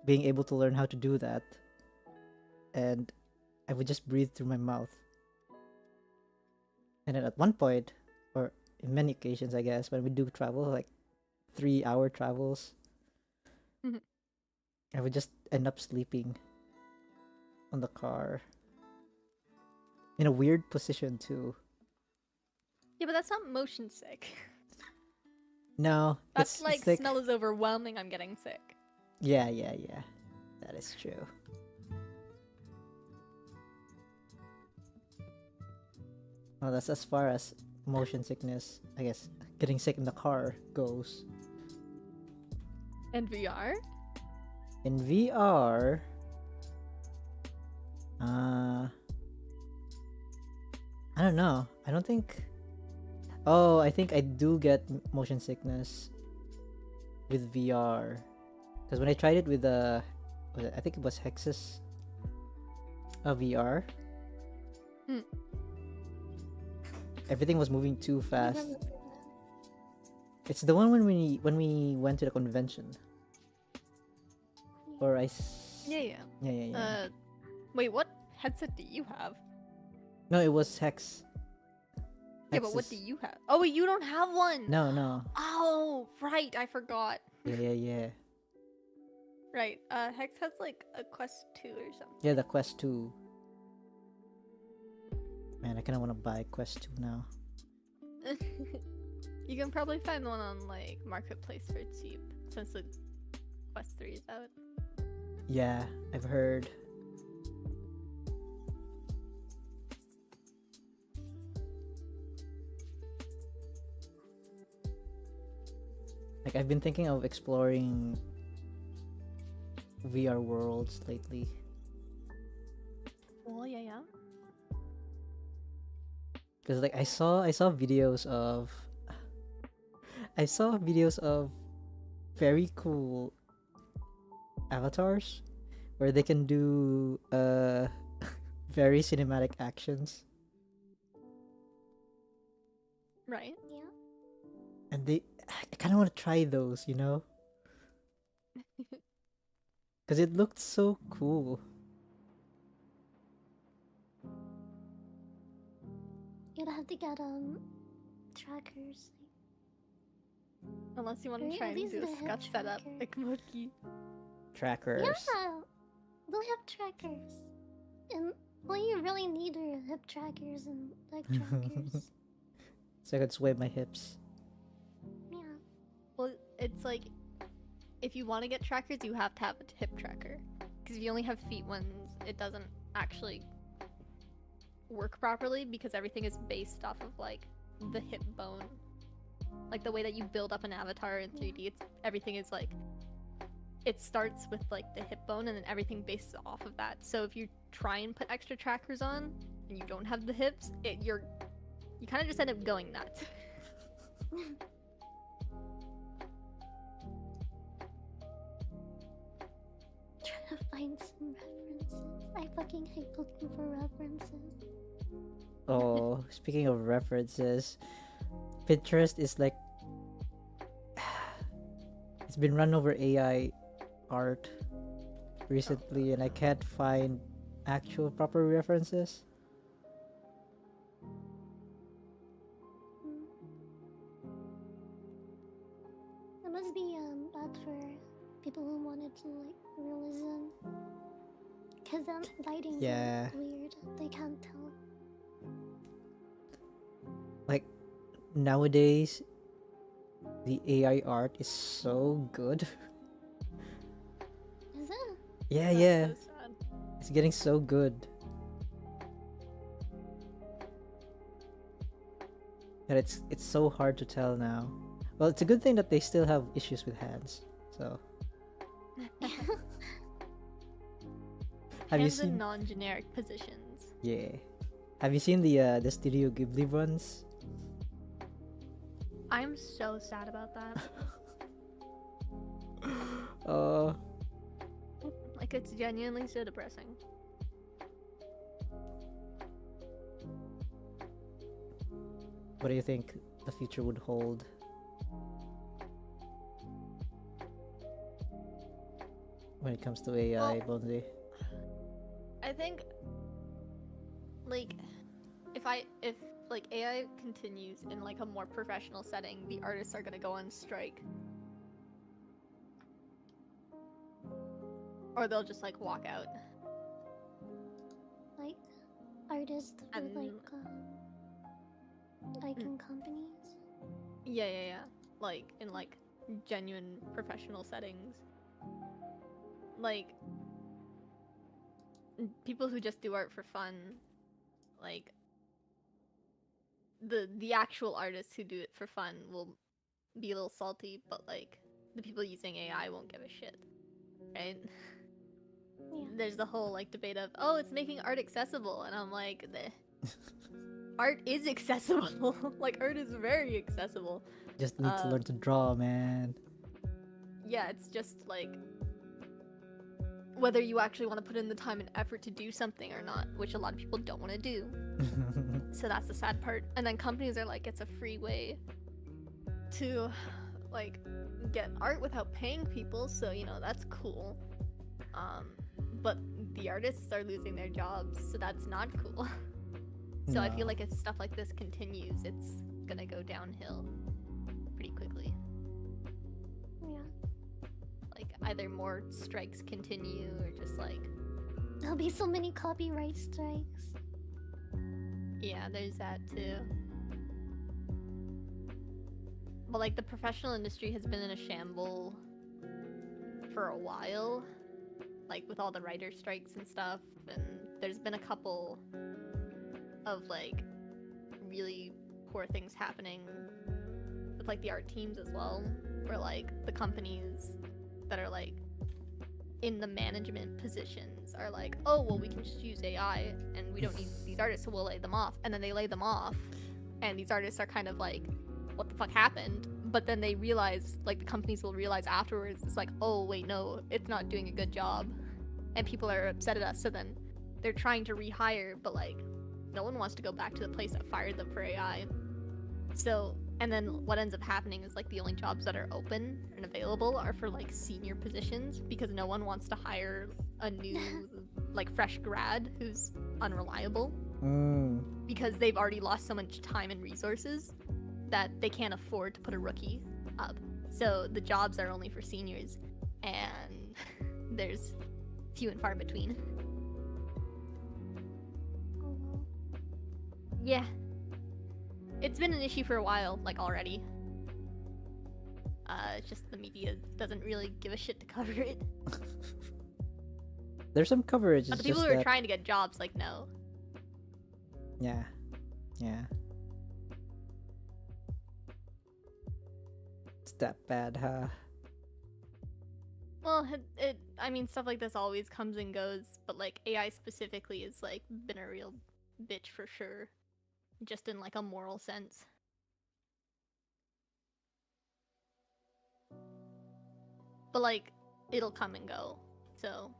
being able to learn how to do that, and I would just breathe through my mouth. And then at one point, or in many occasions, I guess, when we do travel, like 3-hour travels, Mhm. I would just end up sleeping on the car in a weird position too. Yeah, but that's not motion sick. No, That's like it's like smell is overwhelming. I'm getting sick. yeah, that is true. Well, that's as far as motion sickness, I guess, getting sick in the car goes. And VR? In VR, I don't know. I don't think. Oh, I think I do get motion sickness with VR, because when I tried it with I think it was Hexus, VR. Hmm. Everything was moving too I fast. remember that. It's the one when we went to the convention, or Yeah. yeah. Wait, what headset do you have? No, it was Hex. Yeah, but what Hexus. do you have? Oh, wait, you don't have one. No. Oh, right, I forgot. Yeah. Right, Hex has like a Quest 2 or something. Yeah, the Quest 2. Man, I kind of want to buy Quest 2 now. You can probably find one on like Marketplace for cheap since the Quest 3 is out. Yeah, I've heard. Like, I've been thinking of exploring VR worlds lately. Oh, yeah. Cause like I saw videos of very cool avatars where they can do very cinematic actions, Right. Yeah. and I kind of want to try those, you know, because it looked so cool. You'd have to get trackers. Unless you want Or to try at and least do the a hip scotch setup tracker. like Monkey. Trackers. Yeah, they'll have trackers. And all you really need are hip trackers and leg trackers. So I could sway my hips. Yeah. Well, it's like if you want to get trackers, you have to have a hip tracker. Because if you only have feet ones, it doesn't actually work properly because everything is based off of like the hip bone. Like the way that you build up an avatar in 3D, everything is like it starts with like the hip bone and then everything bases off of that. So if you try and put extra trackers on and you don't have the hips, you kind of just end up going nuts. Trying to find some references. I fucking hate looking for references. Oh, speaking of references, Pinterest is like it's been run over AI art recently, and I can't find actual proper references. It must be bad for people who wanted to like realism. Cause lighting's Yeah. weird. They can't tell. Like nowadays, the AI art is so good. Is it? Yeah. That's so sad. It's getting so good. And it's so hard to tell now. Well, it's a good thing that they still have issues with hands. So, have you Hands in seen? non-generic positions. Yeah. Have you seen the Studio Ghibli ones? I'm so sad about that. Uh, Like it's genuinely so depressing. what do you think the future would hold? When it comes to AI, Bonzi? I think like if like AI continues in like a more professional setting, the artists are gonna go on strike. Or they'll just like walk out. Like artists for And- like in companies. Yeah. Like in like genuine professional settings. Like people who just do art for fun, like the actual artists who do it for fun will be a little salty, but like the people using AI won't give a shit. Right? Yeah. There's the whole like debate of, oh, it's making art accessible, and I'm like, art is accessible. Like art is very accessible. Just need to learn to draw, man. Yeah, it's just like whether you actually want to put in the time and effort to do something or not, which a lot of people don't want to do. So that's the sad part. And then companies are like, it's a free way to like get art without paying people, so you know that's cool. But the artists are losing their jobs, so that's not cool. So I feel No. like if stuff like this continues, it's gonna go downhill pretty quickly. Yeah. Like either more strikes continue or just like, There'll be so many copyright strikes. yeah, there's that too. But like the professional industry has been in a shamble for a while, like with all the writer strikes and stuff, and there's been a couple of like really poor things happening with like the art teams as well, where like the companies that are like in the management positions are like, oh well, we can just use AI and we don't need these artists, so we'll lay them off. And then they lay them off, and these artists are kind of like, what the fuck happened? But then they realize, like the companies will realize afterwards, it's like, oh wait, no, it's not doing a good job, and people are upset at us. So then they're trying to rehire, but like no one wants to go back to the place that fired them for AI. So, and then what ends up happening is like the only jobs that are open and available are for like senior positions, because no one wants to hire a new like fresh grad who's unreliable, because they've already lost so much time and resources that they can't afford to put a rookie up. So the jobs are only for seniors, and there's few and far between. Oh no. Yeah. It's been an issue for a while, like already. It's just the media doesn't really give a shit to cover it. There's some coverage. But It's the people just who are that, trying to get jobs, like, no. yeah. It's that bad, huh? Well, I mean, stuff like this always comes and goes, but like AI specifically has like been a real bitch for sure, just in like a moral sense. But like, it'll come and go, so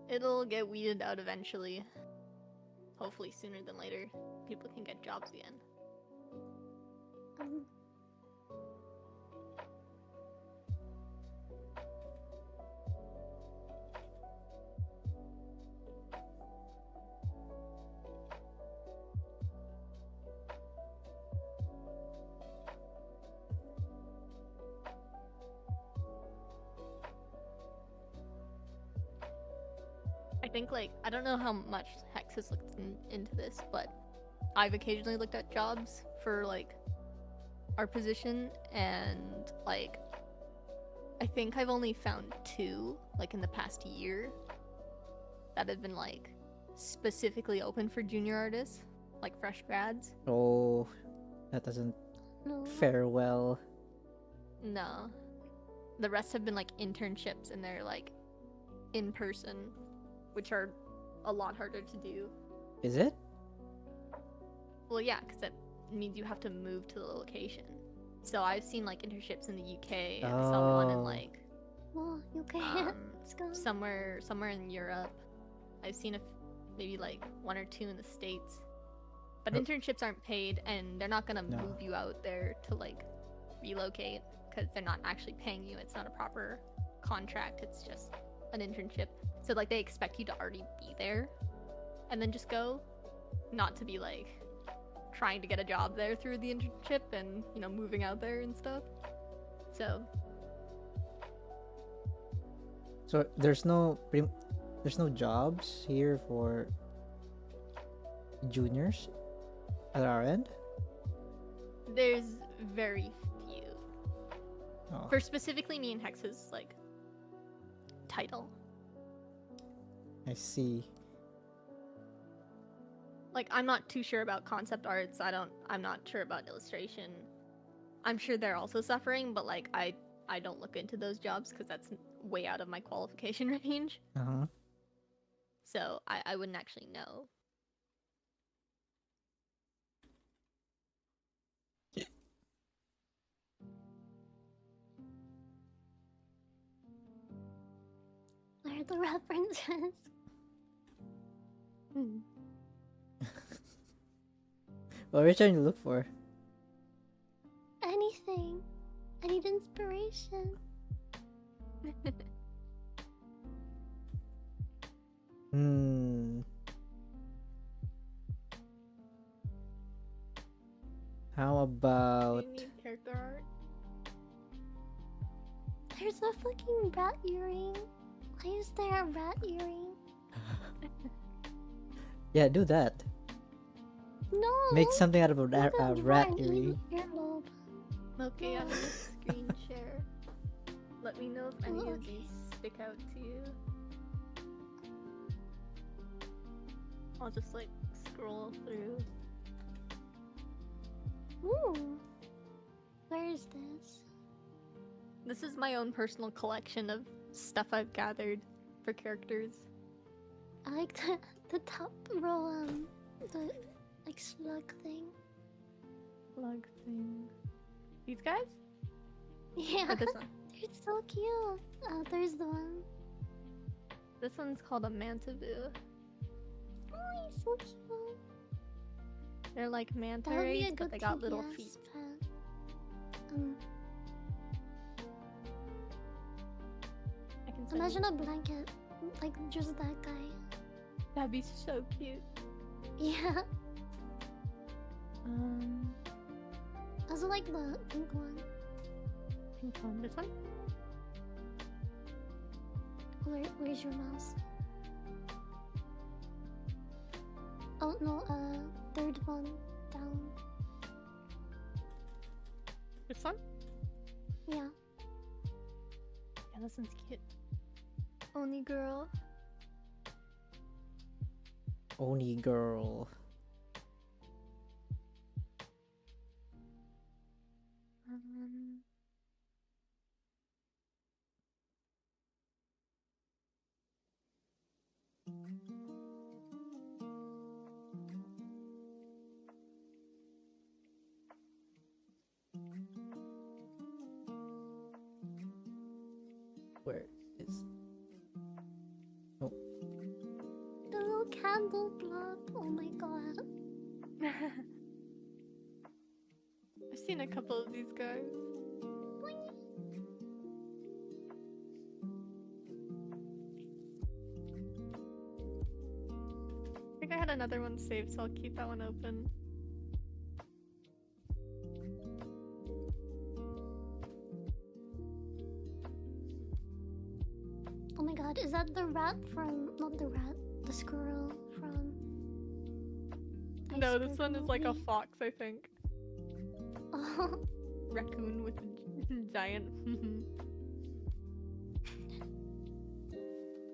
it'll get weeded out eventually. Hopefully sooner than later, people can get jobs again. I think like, I don't know how much Hex has looked into this, but I've occasionally looked at jobs for like our position, and like I think I've only found 2 like in the past year that have been like specifically open for junior artists, like fresh grads. Oh, that doesn't No. fare well. No. The rest have been like internships, and they're like in person, which are a lot harder to do. Is it? Well, yeah, because that means you have to move to the location. So I've seen like internships in the UK. I saw one in Oh. like Well, you can. Let's go. somewhere in Europe. I've seen maybe like 1 or 2 in the States. But Oh. internships aren't paid, and they're not gonna No. move you out there to like relocate, because they're not actually paying you. It's not a proper contract. It's just an internship. So like they expect you to already be there and then just go. not to be like trying to get a job there through the internship and moving out there and stuff. So So there's no jobs here for juniors at our end. there's very few Oh, for specifically me and Hex's like title. I see. Like I'm not too sure about concept arts. I'm not sure about illustration. I'm sure they're also suffering, but like I don't look into those jobs because that's way out of my qualification range. Uh-huh. So I wouldn't actually know. Where are the references? What are you trying to look for? Anything. I need inspiration. Hmm. How about Do you need character art? There's a fucking rat earring. Why is there a rat earring? yeah, do that. No. Make something out of a Look rat, at rat an earring. earlobe. Okay, I'm gonna screen share. Let me know if any of Okay. these stick out to you. I'll just like scroll through. Ooh. Where is this? This is my own personal collection of stuff I've gathered for characters. I like the top row, the like slug thing. Plug thing. These guys? Yeah, Or this one? they're so cute. There's the one. This one's called a mantaboo. Oh, he's so cute. They're like manta That would be a rays, good but they got little TPS feet. pet. I can send Imagine you. a blanket, like just that guy. That'd be so cute. Yeah. Um, Also like the pink one. pink one. This one? Where's your mouse? Oh no, third one down. This one? Yeah. Yeah, this one's cute. Oni girl. Oni girl. Um, Where is? The little candle block. Oh my god. I've seen a couple of these guys. I think I had another one saved, so I'll keep that one open. Oh my god, is that the rat from... Not the rat, the squirrel from... No, this Iceberg one is like a movie? fox, I think. Oh, Raccoon with a giant.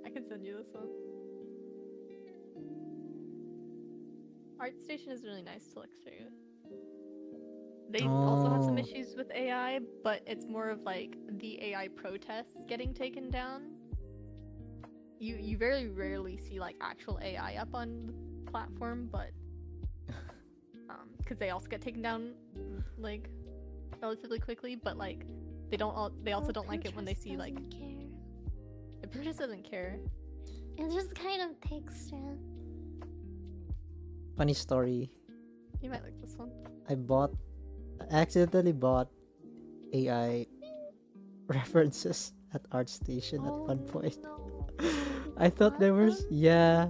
I can send you this one. ArtStation is really nice to look through. They also have some Oh. issues with AI, but it's more of like the AI protests getting taken down. You very rarely see like actual AI up on the platform, but because they also get taken down like relatively quickly, but like they also don't like it when they see like doesn't care. the Pinterest doesn't care. It just kind of takes it. Funny story. You might like this one. I accidentally bought AI references at ArtStation at one point. No. I thought there was, What? yeah.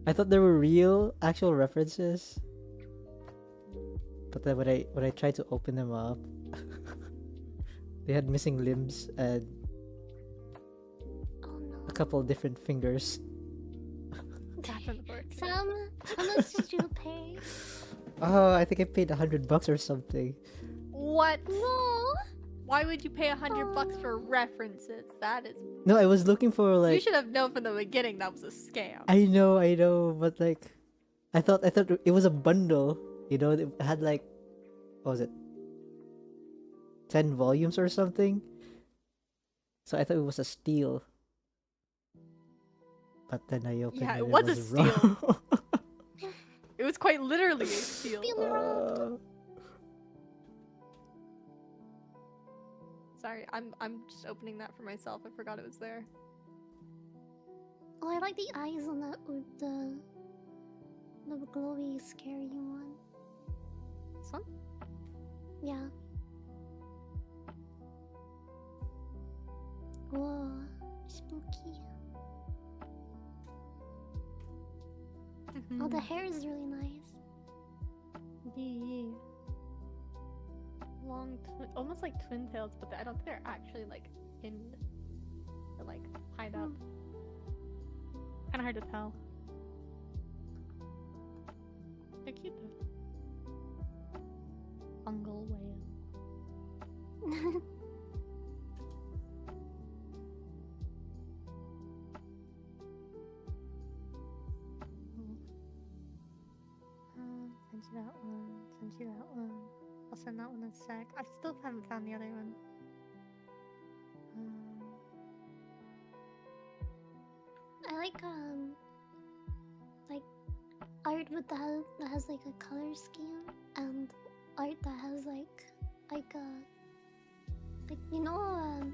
I thought there were real, actual references, but then when I tried to open them up, they had missing limbs and Oh no. a couple different fingers. That's unfortunate. Sam, how much did you pay? Oh, I think I paid $100 or something. What? No. Why would you pay $100 for references? That is. No, I was looking for You like should have known from the beginning that was a scam. I know, but like I thought it was a bundle. You know, it had like what was it? 10 volumes or something. So I thought it was a steal. But then I opened Yeah, it. it was a wrong. It was quite literally a steal. Feel robbed. Sorry, I'm just opening that for myself. I forgot it was there. Oh, I like the eyes on that with the glowy, scary one. This one? Yeah. Whoa, spooky. Oh, the hair is really nice. Yeah. Long, almost like twin tails, but I don't think they're actually like pinned or like tied up. Kind of hard to tell. They're cute though. Fungal whale. Send you that one. Send you that one. I'll send that one in a sec. I still haven't found the other one. I like art with that has like a color scheme and art that has like you know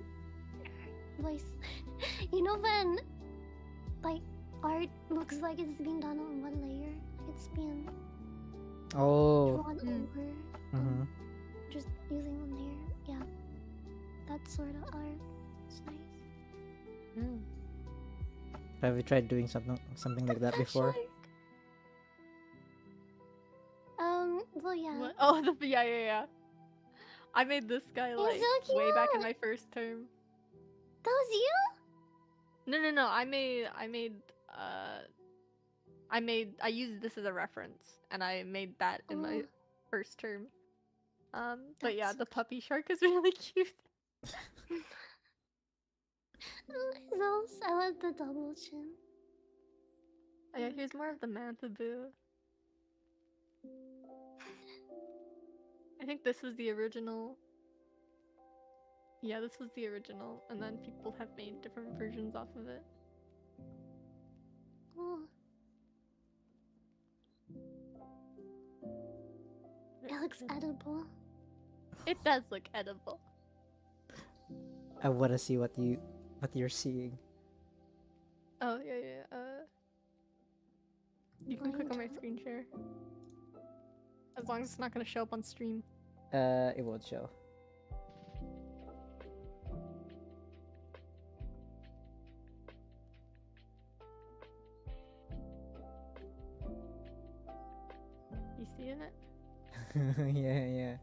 voice you know when like art looks like it's being done on one layer, like it's being Oh. drawn over Mm-hmm. just using one layer. Yeah, that sort of art. It's nice. Have you tried doing something like that before? Well, yeah. What? Oh, yeah. I made this guy He's like so way back in cute! my first term. That was you? No. I used this as a reference, and I made that in my Oh, first term. But yeah, that's the puppy shark is really cute. I love the double chin. Oh, yeah, here's more of the manta boo. I think this was the original. Yeah, this was the original, and then people have made different versions off of it. Oh, it looks edible. It does look edible. I want to see what you're seeing. Oh yeah. You can click on my screen share. As long as it's not gonna show up on stream. It won't show. You seeing it? Yeah.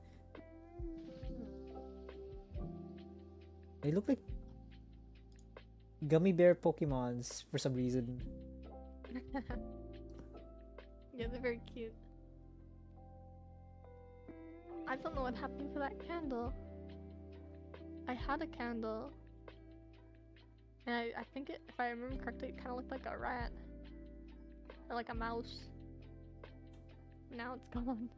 They look like gummy bear Pokemons for some reason. Yeah, they're very cute. I don't know what happened to that candle. I had a candle. And I think it, if I remember correctly, it kind of looked like a rat. Or like a mouse. Now it's gone.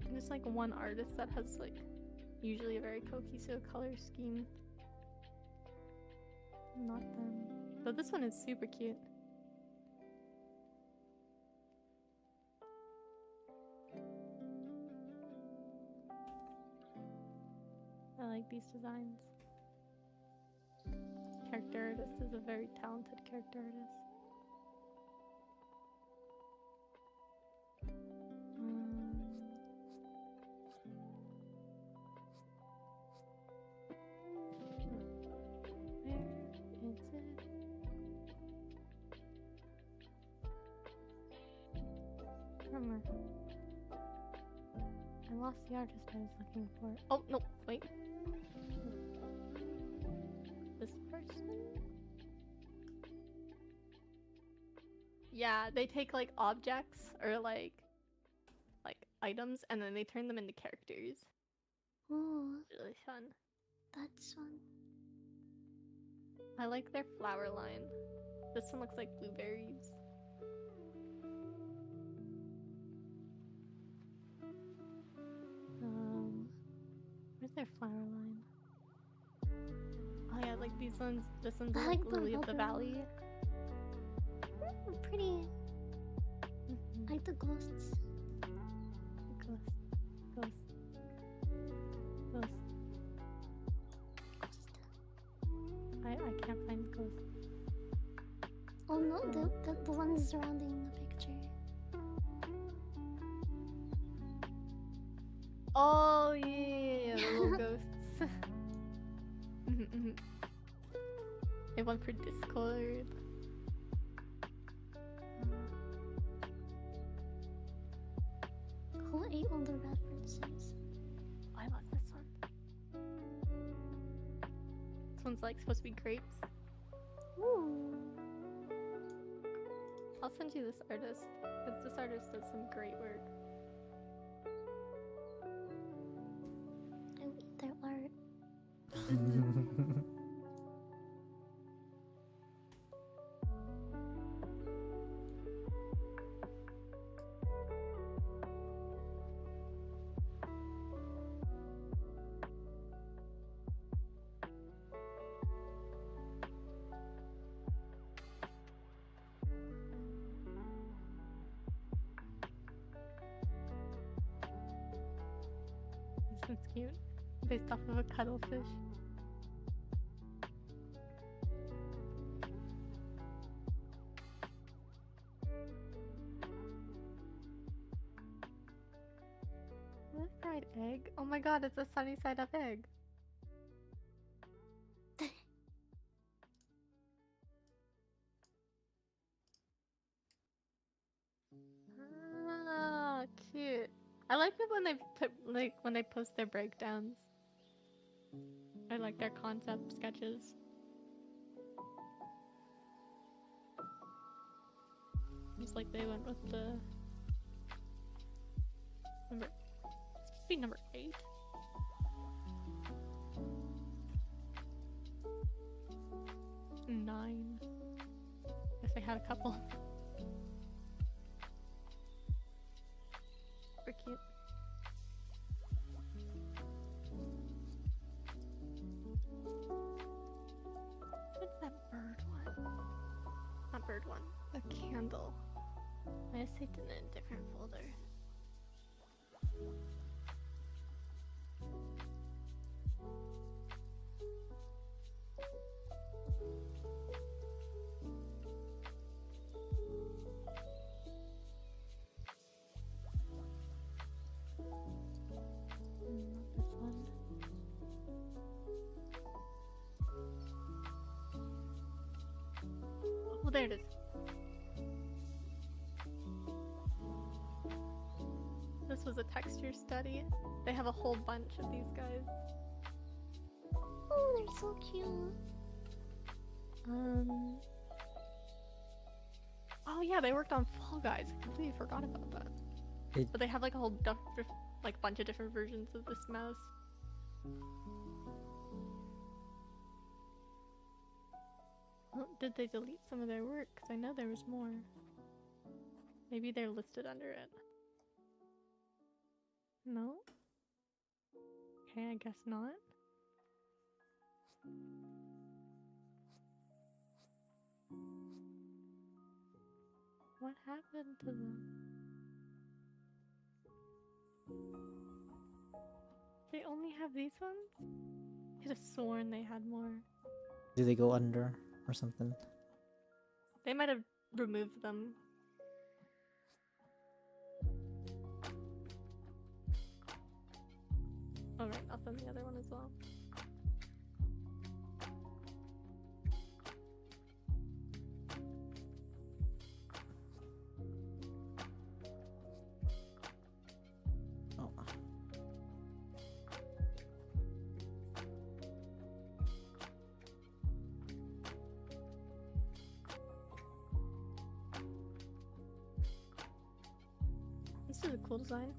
There's like one artist that has like usually a very cohesive color scheme. Not them. But this one is super cute. I like these designs. Character artist is a very talented character artist. remember. I lost the artist I was looking for. Oh, no, wait. This person? Yeah, they take like objects or like items and then they turn them into characters. Ooh, It's really fun. that's fun. I like their flower line. This one looks like blueberries. Where's their flower line? Oh yeah, like these ones. This one's I like like the lily of the rubber valley. Pretty. I like the ghosts. Ghost. I can't find ghost. Oh no, the ones surrounding the picture. Oh yeah, the little ghosts. They went for Discord. Who ate all the references? I love this one. This one's like supposed to be grapes. Ooh. I'll send you this artist because this artist does some great work. I will eat their art. This one's cute. Based off of a cuttlefish. What fried egg? Oh my god, it's a sunny side up egg. Ah, cute. I like it when they put when they post their breakdowns. I like their concept sketches. Just like they went with the number. This should be number 8. Nine. Guess I had a couple. Super cute. What's that bird one? Not bird one. A candle. I saved it in a different folder. This one. Oh, there it is. This was a texture study. They have a whole bunch of these guys. Oh, they're so cute. Oh yeah, they worked on Fall Guys. I completely forgot about that. But they have like a whole bunch of different versions of this mouse. Oh, did they delete some of their work? Because I know there was more. Maybe they're listed under it. No? Okay, I guess not. What happened to them? They only have these ones? I could have sworn they had more. Do they go under or something? They might have removed them. Alright, I'll send the other one as well. This is a cool design.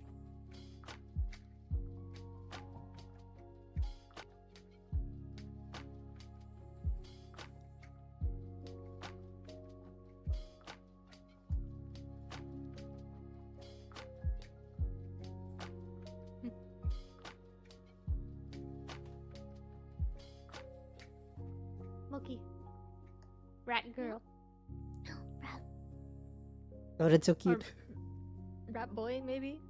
Moki. Rat girl. Rat. Oh, that's so cute. Rat boy, maybe?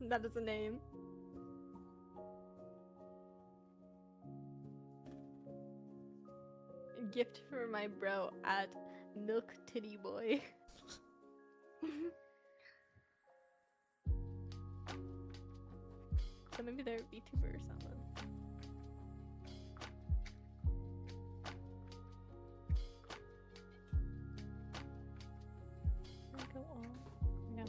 That is a name. Gift for my bro at Milk Titty Boy. So maybe they're a VTuber or something. Go on. Yeah.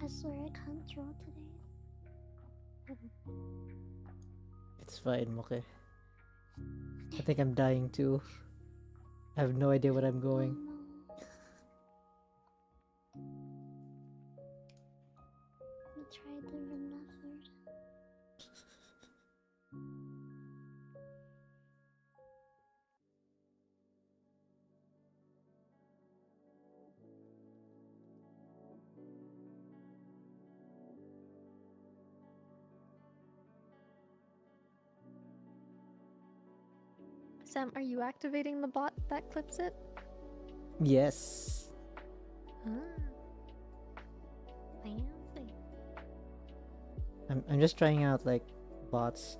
I swear I can't draw today. It's fine, okay. I think I'm dying too. I have no idea what I'm going. Let me try a different method. Sam, are you activating the bot that clips it? Yes. Fancy. I'm just trying out like bots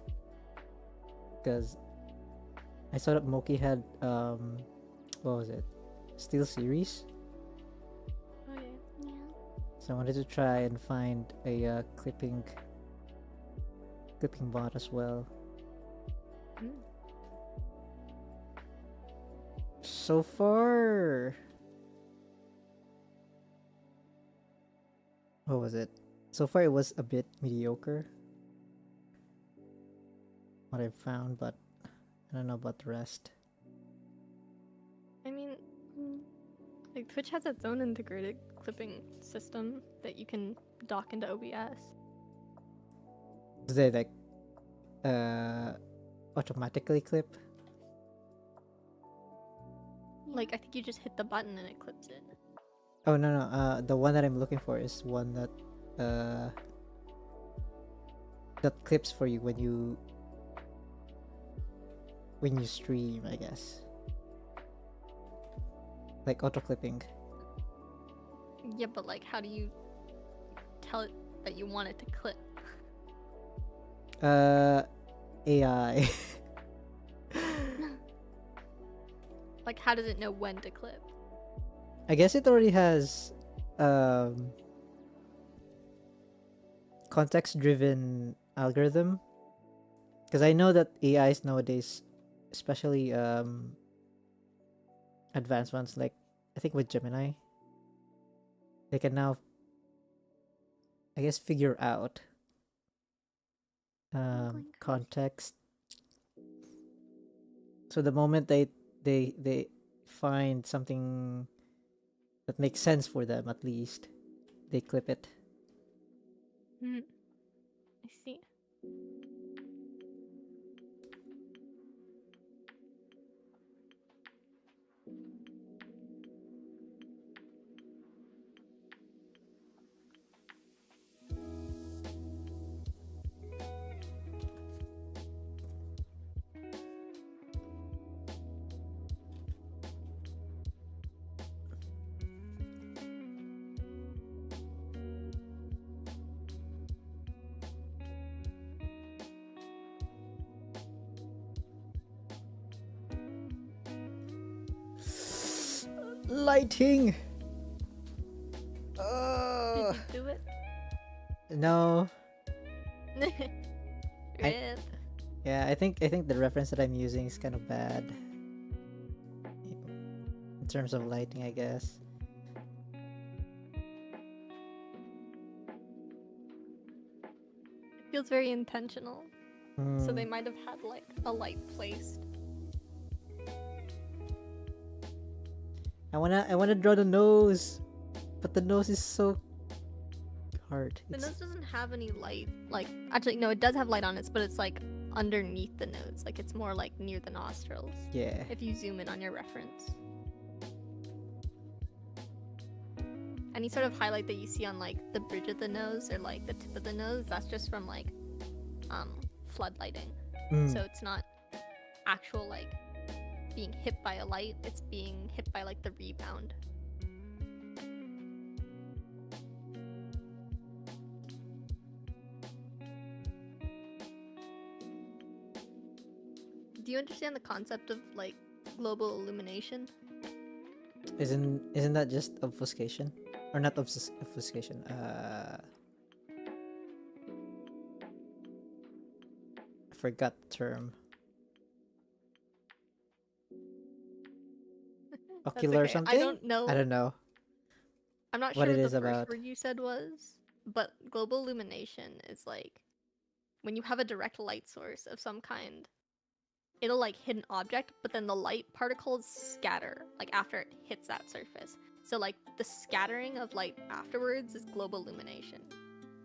because I saw that Moki had what was it? Steel Series. Oh yeah. Yeah. So I wanted to try and find a clipping bot as well. So far, what was it? So far, it was a bit mediocre. What I found, but I don't know about the rest. I mean, Mm. like Twitch has its own integrated clipping system that you can dock into OBS. Do they like automatically clip? Like I think you just hit the button and it clips it. Oh no, the one that I'm looking for is one that that clips for you when you stream, I guess. Like auto clipping. Yeah, but like how do you tell it that you want it to clip? AI. Like how does it know when to clip? I guess it already has context driven algorithm, because I know that AIs nowadays, especially advanced ones, like I think with Gemini, they can now I guess figure out going context. So the moment they find something that makes sense for them, at least they clip it. I see. Lighting. Did you do it? No. Rip. Yeah, I think the reference that I'm using is kind of bad in terms of lighting, I guess. Feels very intentional. So they Hmm. might have had like a light placed. I wanna draw the nose, but the nose is so hard. The It's nose doesn't have any light. Like, actually, no, it does have light on it, but it's like underneath the nose. Like, it's more like near the nostrils. yeah. If you zoom in on your reference. Any sort of highlight that you see on like the bridge of the nose or like the tip of the nose, that's just from like flood lighting. Mm. So it's not actual like being hit by a light, it's being hit by like the rebound. Do you understand the concept of like global illumination? Isn't that just obfuscation, or not obfuscation? I forgot the term. That's Ocular or okay. something? I don't know. I don't know I'm not what sure it what is the first about. word you said was, but global illumination is like when you have a direct light source of some kind, it'll like hit an object, but then the light particles scatter like after it hits that surface. So like the scattering of light afterwards is global illumination.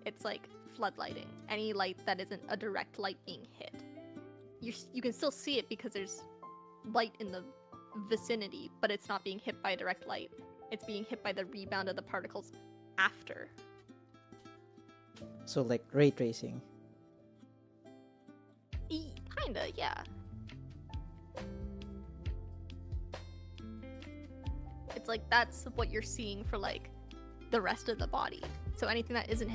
It's like floodlighting. Any light that isn't a direct light being hit. You can still see it because there's light in the vicinity, but it's not being hit by direct light. It's being hit by the rebound of the particles after. So like ray tracing. Kinda, yeah. It's like that's what you're seeing for like the rest of the body. So anything that isn't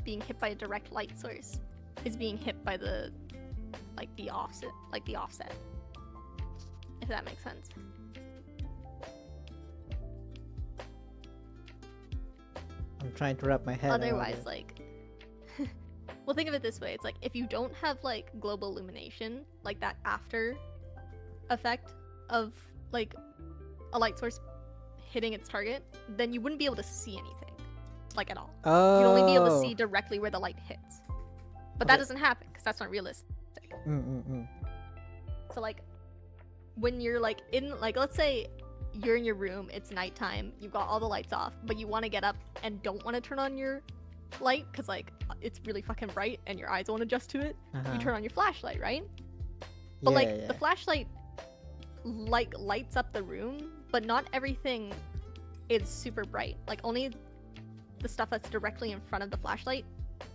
being hit by a direct light source is being hit by the offset. If that makes sense. I'm trying to wrap my head around Otherwise, it. like, well, think of it this way: it's like if you don't have like global illumination, like that after effect of like a light source hitting its target, then you wouldn't be able to see anything, like at all. Oh. You'd only be able to see directly where the light hits. But that Okay. doesn't happen because that's not realistic. Mm. So like, when you're like in like, let's say you're in your room, it's nighttime, you've got all the lights off, but you want to get up and don't want to turn on your light because like it's really fucking bright and your eyes won't adjust to it. Uh-huh. You turn on your flashlight, right? But Yeah, like yeah. the flashlight like lights up the room, but not everything is super bright. Like only the stuff that's directly in front of the flashlight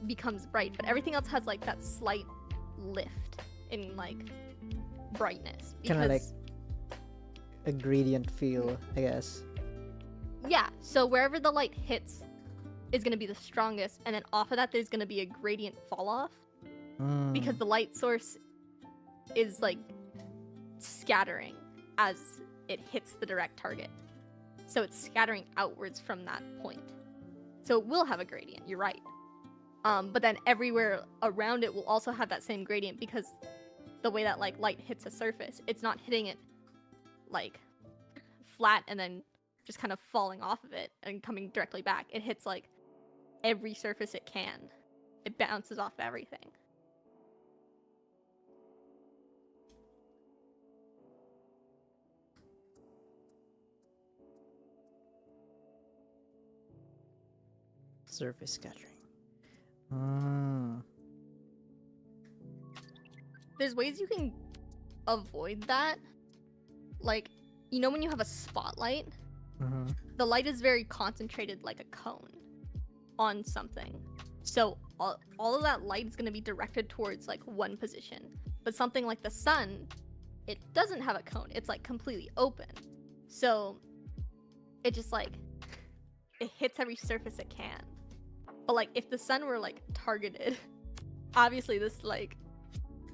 becomes bright, but everything else has like that slight lift in like brightness. Kinda like because- a gradient feel, I guess. Yeah, so wherever the light hits is going to be the strongest, and then off of that there's going to be a gradient fall off because the light source is like scattering as it hits the direct target. So it's scattering outwards from that point. So it will have a gradient, you're right. But then everywhere around it will also have that same gradient because the way that like light hits a surface, it's not hitting it like flat and then just kind of falling off of it and coming directly back. It hits like every surface it can. It bounces off everything. Surface scattering. Mm. There's ways you can avoid that. Like, you know when you have a spotlight, Mm-hmm. the light is very concentrated like a cone on something. So all of that light is going to be directed towards like one position. But something like the sun, it doesn't have a cone. It's like completely open. So it just like it hits every surface it can. But like if the sun were like targeted, obviously this like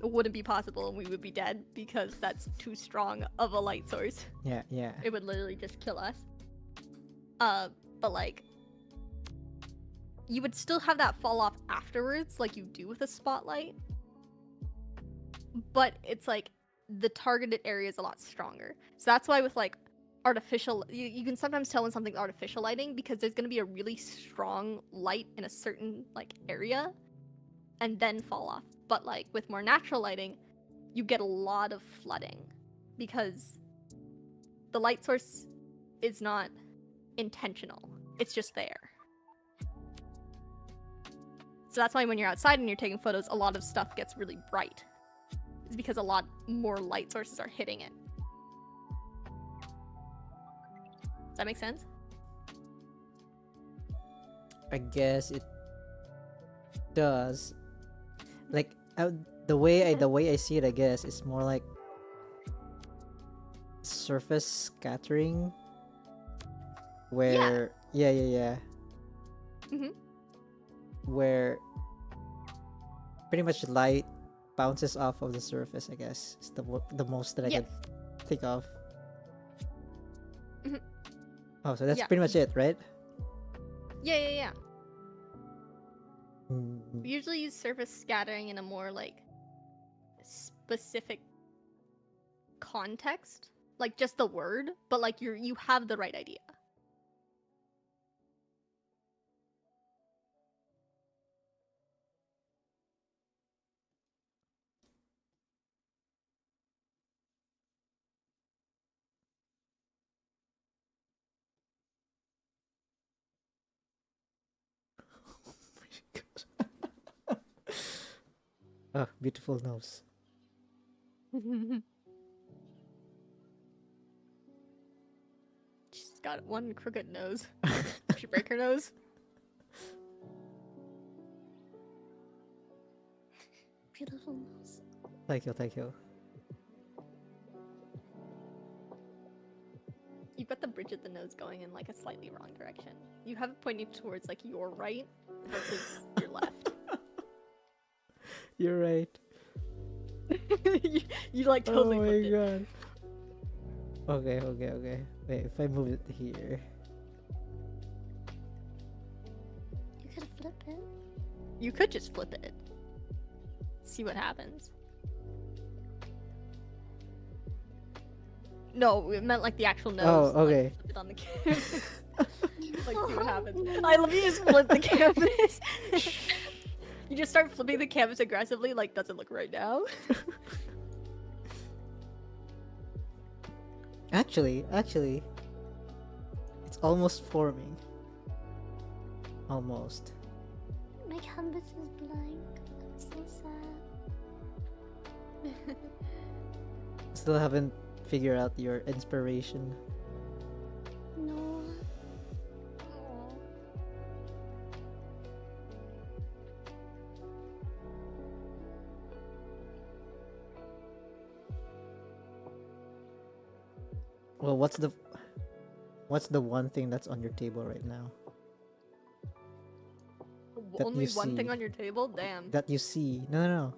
wouldn't be possible and we would be dead because that's too strong of a light source. Yeah, yeah. It would literally just kill us. But like you would still have that fall off afterwards like you do with a spotlight. But it's like the targeted area is a lot stronger. So that's why with like artificial, you can sometimes tell when something's artificial lighting because there's going to be a really strong light in a certain like area, and then fall off. But like with more natural lighting, you get a lot of flooding because the light source is not intentional. It's just there. So that's why when you're outside and you're taking photos, a lot of stuff gets really bright. It's because a lot more light sources are hitting it. Does that make sense? I guess it does. Like the way I see it, I guess it's more like surface scattering. Where yeah. Mhm. Where pretty much light bounces off of the surface. I guess it's the most that I Yeah. can think of. Mhm. Oh, so that's Yeah. pretty much it, right? Yeah. Mm, We usually use surface scattering in a more like specific context, like just the word, but like you have the right idea. oh, beautiful nose. She's got one crooked nose. Did she break her nose? Beautiful nose. Thank you. You've got the bridge of the nose going in like a slightly wrong direction. You have it pointing towards like your right versus your left. You're right. you like totally oh my flipped it. god. Okay. Wait, if I move it here. You could flip it. You could just flip it. See what happens. No, it meant like the actual nose. Oh, okay. Like, flip it on the canvas. like see what happens. I love you just flip the canvas. You just start flipping the canvas aggressively, like does it look right now? Actually, it's almost forming. Almost. My canvas is blank. I'm so sad. Still haven't figured out your inspiration. No. Well, what's the one thing that's on your table right now? That Only you one thing see. on your table? Damn. That you see. No.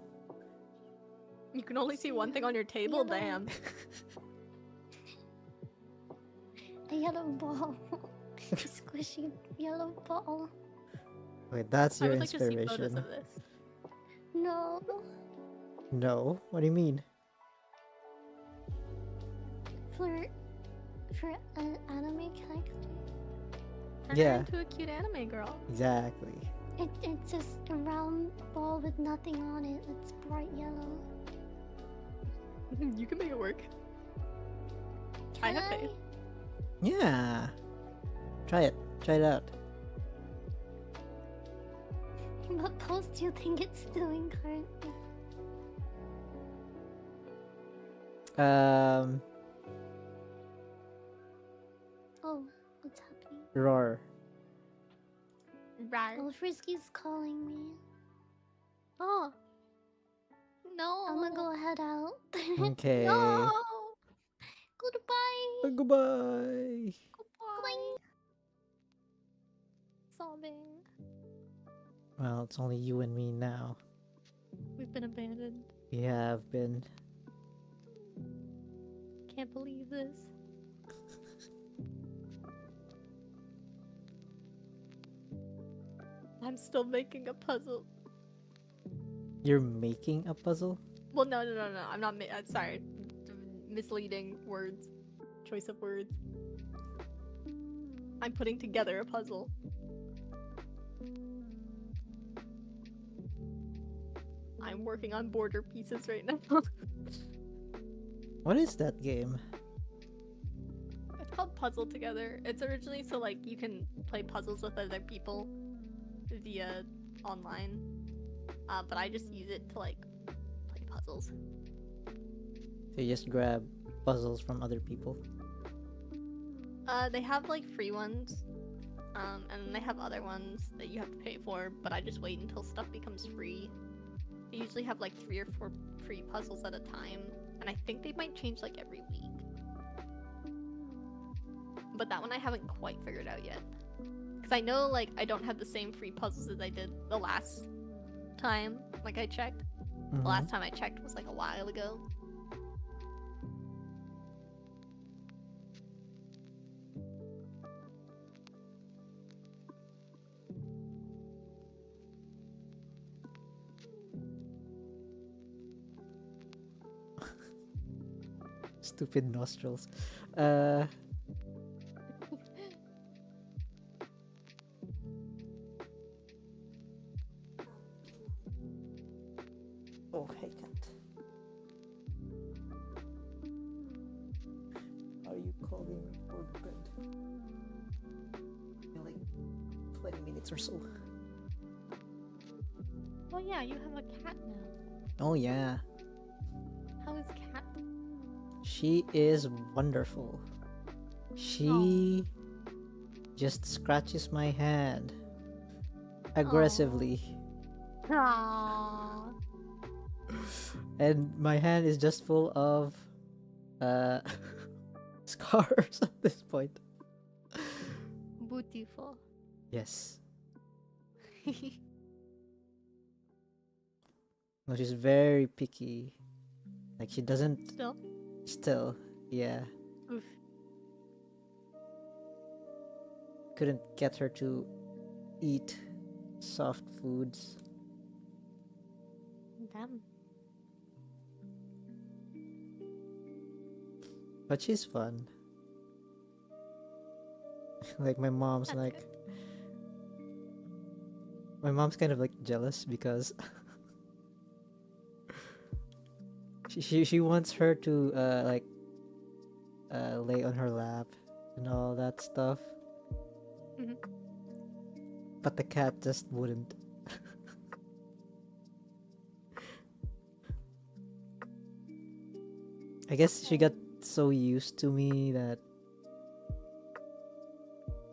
You can only see one thing on your table? Yellow. Damn. A yellow ball. Squishy yellow ball. Wait, that's I your would like to see photos inspiration. of this. No. No? What do you mean? For an anime character. Turn Yeah. her into a cute anime girl. Exactly. It's just a round ball with nothing on it. It's bright yellow. You can make it work. I Can have faith. Yeah. Try it out. What pose do you think it's doing currently? Oh, what's happening? Roar. Right. Oh, Frisky's calling me. Oh. No. I'm gonna go head out. Okay. No. Goodbye. Goodbye. Goodbye. Sobbing. Well, it's only you and me now. We've been abandoned. We have been. Can't believe this. I'm still making a puzzle. You're making a puzzle? Well, no. I'm not. Sorry. Misleading words. Choice of words. I'm putting together a puzzle. I'm working on border pieces right now. What is that game? It's called Puzzle Together. It's originally so like you can play puzzles with other people via online. But I just use it to like play puzzles. So you just grab puzzles from other people. They have like free ones. And then they have other ones that you have to pay for, but I just wait until stuff becomes free. They usually have like 3 or 4 free puzzles at a time, and I think they might change like every week. But that one I haven't quite figured out yet. Because I know like I don't have the same free puzzles as I did the last time, like I checked. Mhm. The last time I checked was like a while ago. Stupid nostrils. Oh, hey cat. Are you calling for bed? In like 20 minutes or so. Oh yeah, you have a cat now. Oh yeah. How is cat? She is wonderful. She just scratches my hand aggressively. Aww. And my hand is just full of scars at this point. Beautiful. Yes. No, she's very picky. Like she doesn't Still? yeah. Oof. Couldn't get her to eat soft foods. Damn. But she's fun. Like my mom's That's like good. my mom's kind of like jealous because she wants her to lay on her lap and all that stuff. Mhm. But the cat just wouldn't. I guess she got so used to me that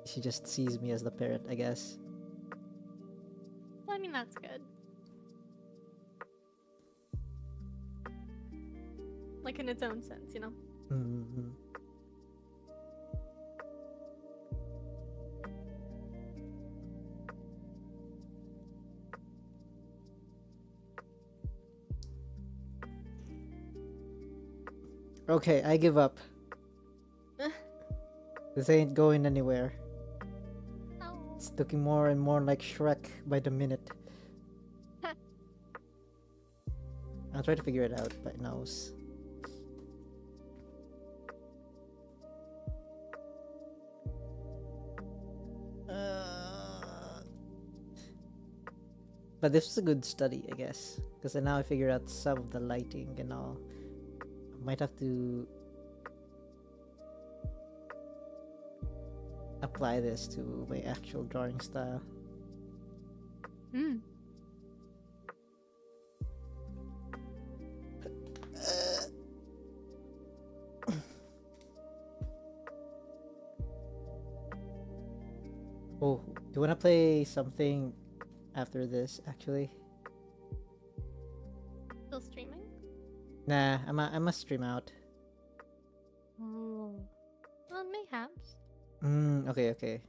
she just sees me as the parent, I guess. Well, I mean, that's good. Like in its own sense, you know? Mm-hmm. Okay, I give up. This ain't going anywhere. Oh. It's looking more and more like Shrek by the minute. I'll try to figure it out, but it knows. But this was a good study, I guess, because now I figured out some of the lighting and all. I might have to apply this to my actual drawing style. Hmm. Oh, do you want to play something after this, actually? Still streaming? Nah, I must stream out. Oh. Well, mayhaps. Okay, okay.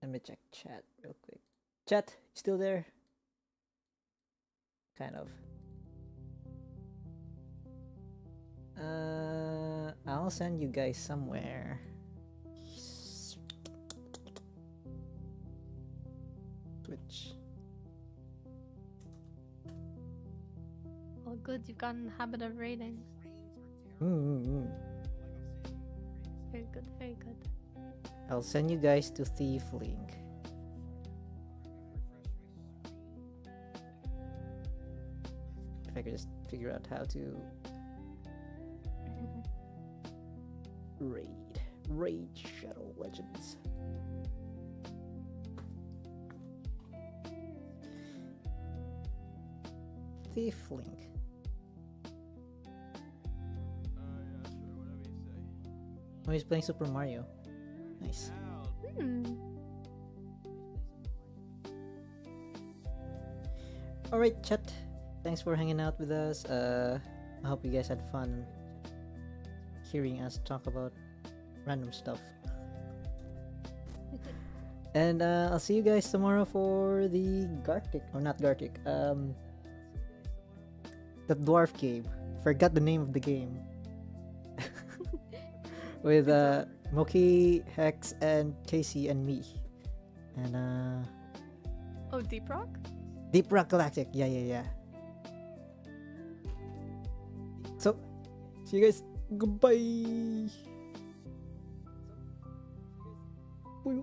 Let me check chat real quick. Chat, you still there? Kind of. I'll send you guys somewhere. Twitch. Well, good, you've gotten the habit of raiding. Very good, very good. I'll send you guys to Thief Link. figure out how to raid Shadow Legends. Thief Link. Oh, he's playing Super Mario. Nice. Alright, chat. Thanks for hanging out with us. I hope you guys had fun hearing us talk about random stuff. And I'll see you guys tomorrow for the Gartic, or not Gartic, the Dwarf Cave. Forgot the name of the game. With Moki, Hex, and Casey, and me. And Oh, Deep Rock? Deep Rock Galactic. Yeah. So, see you guys. Goodbye. Bye.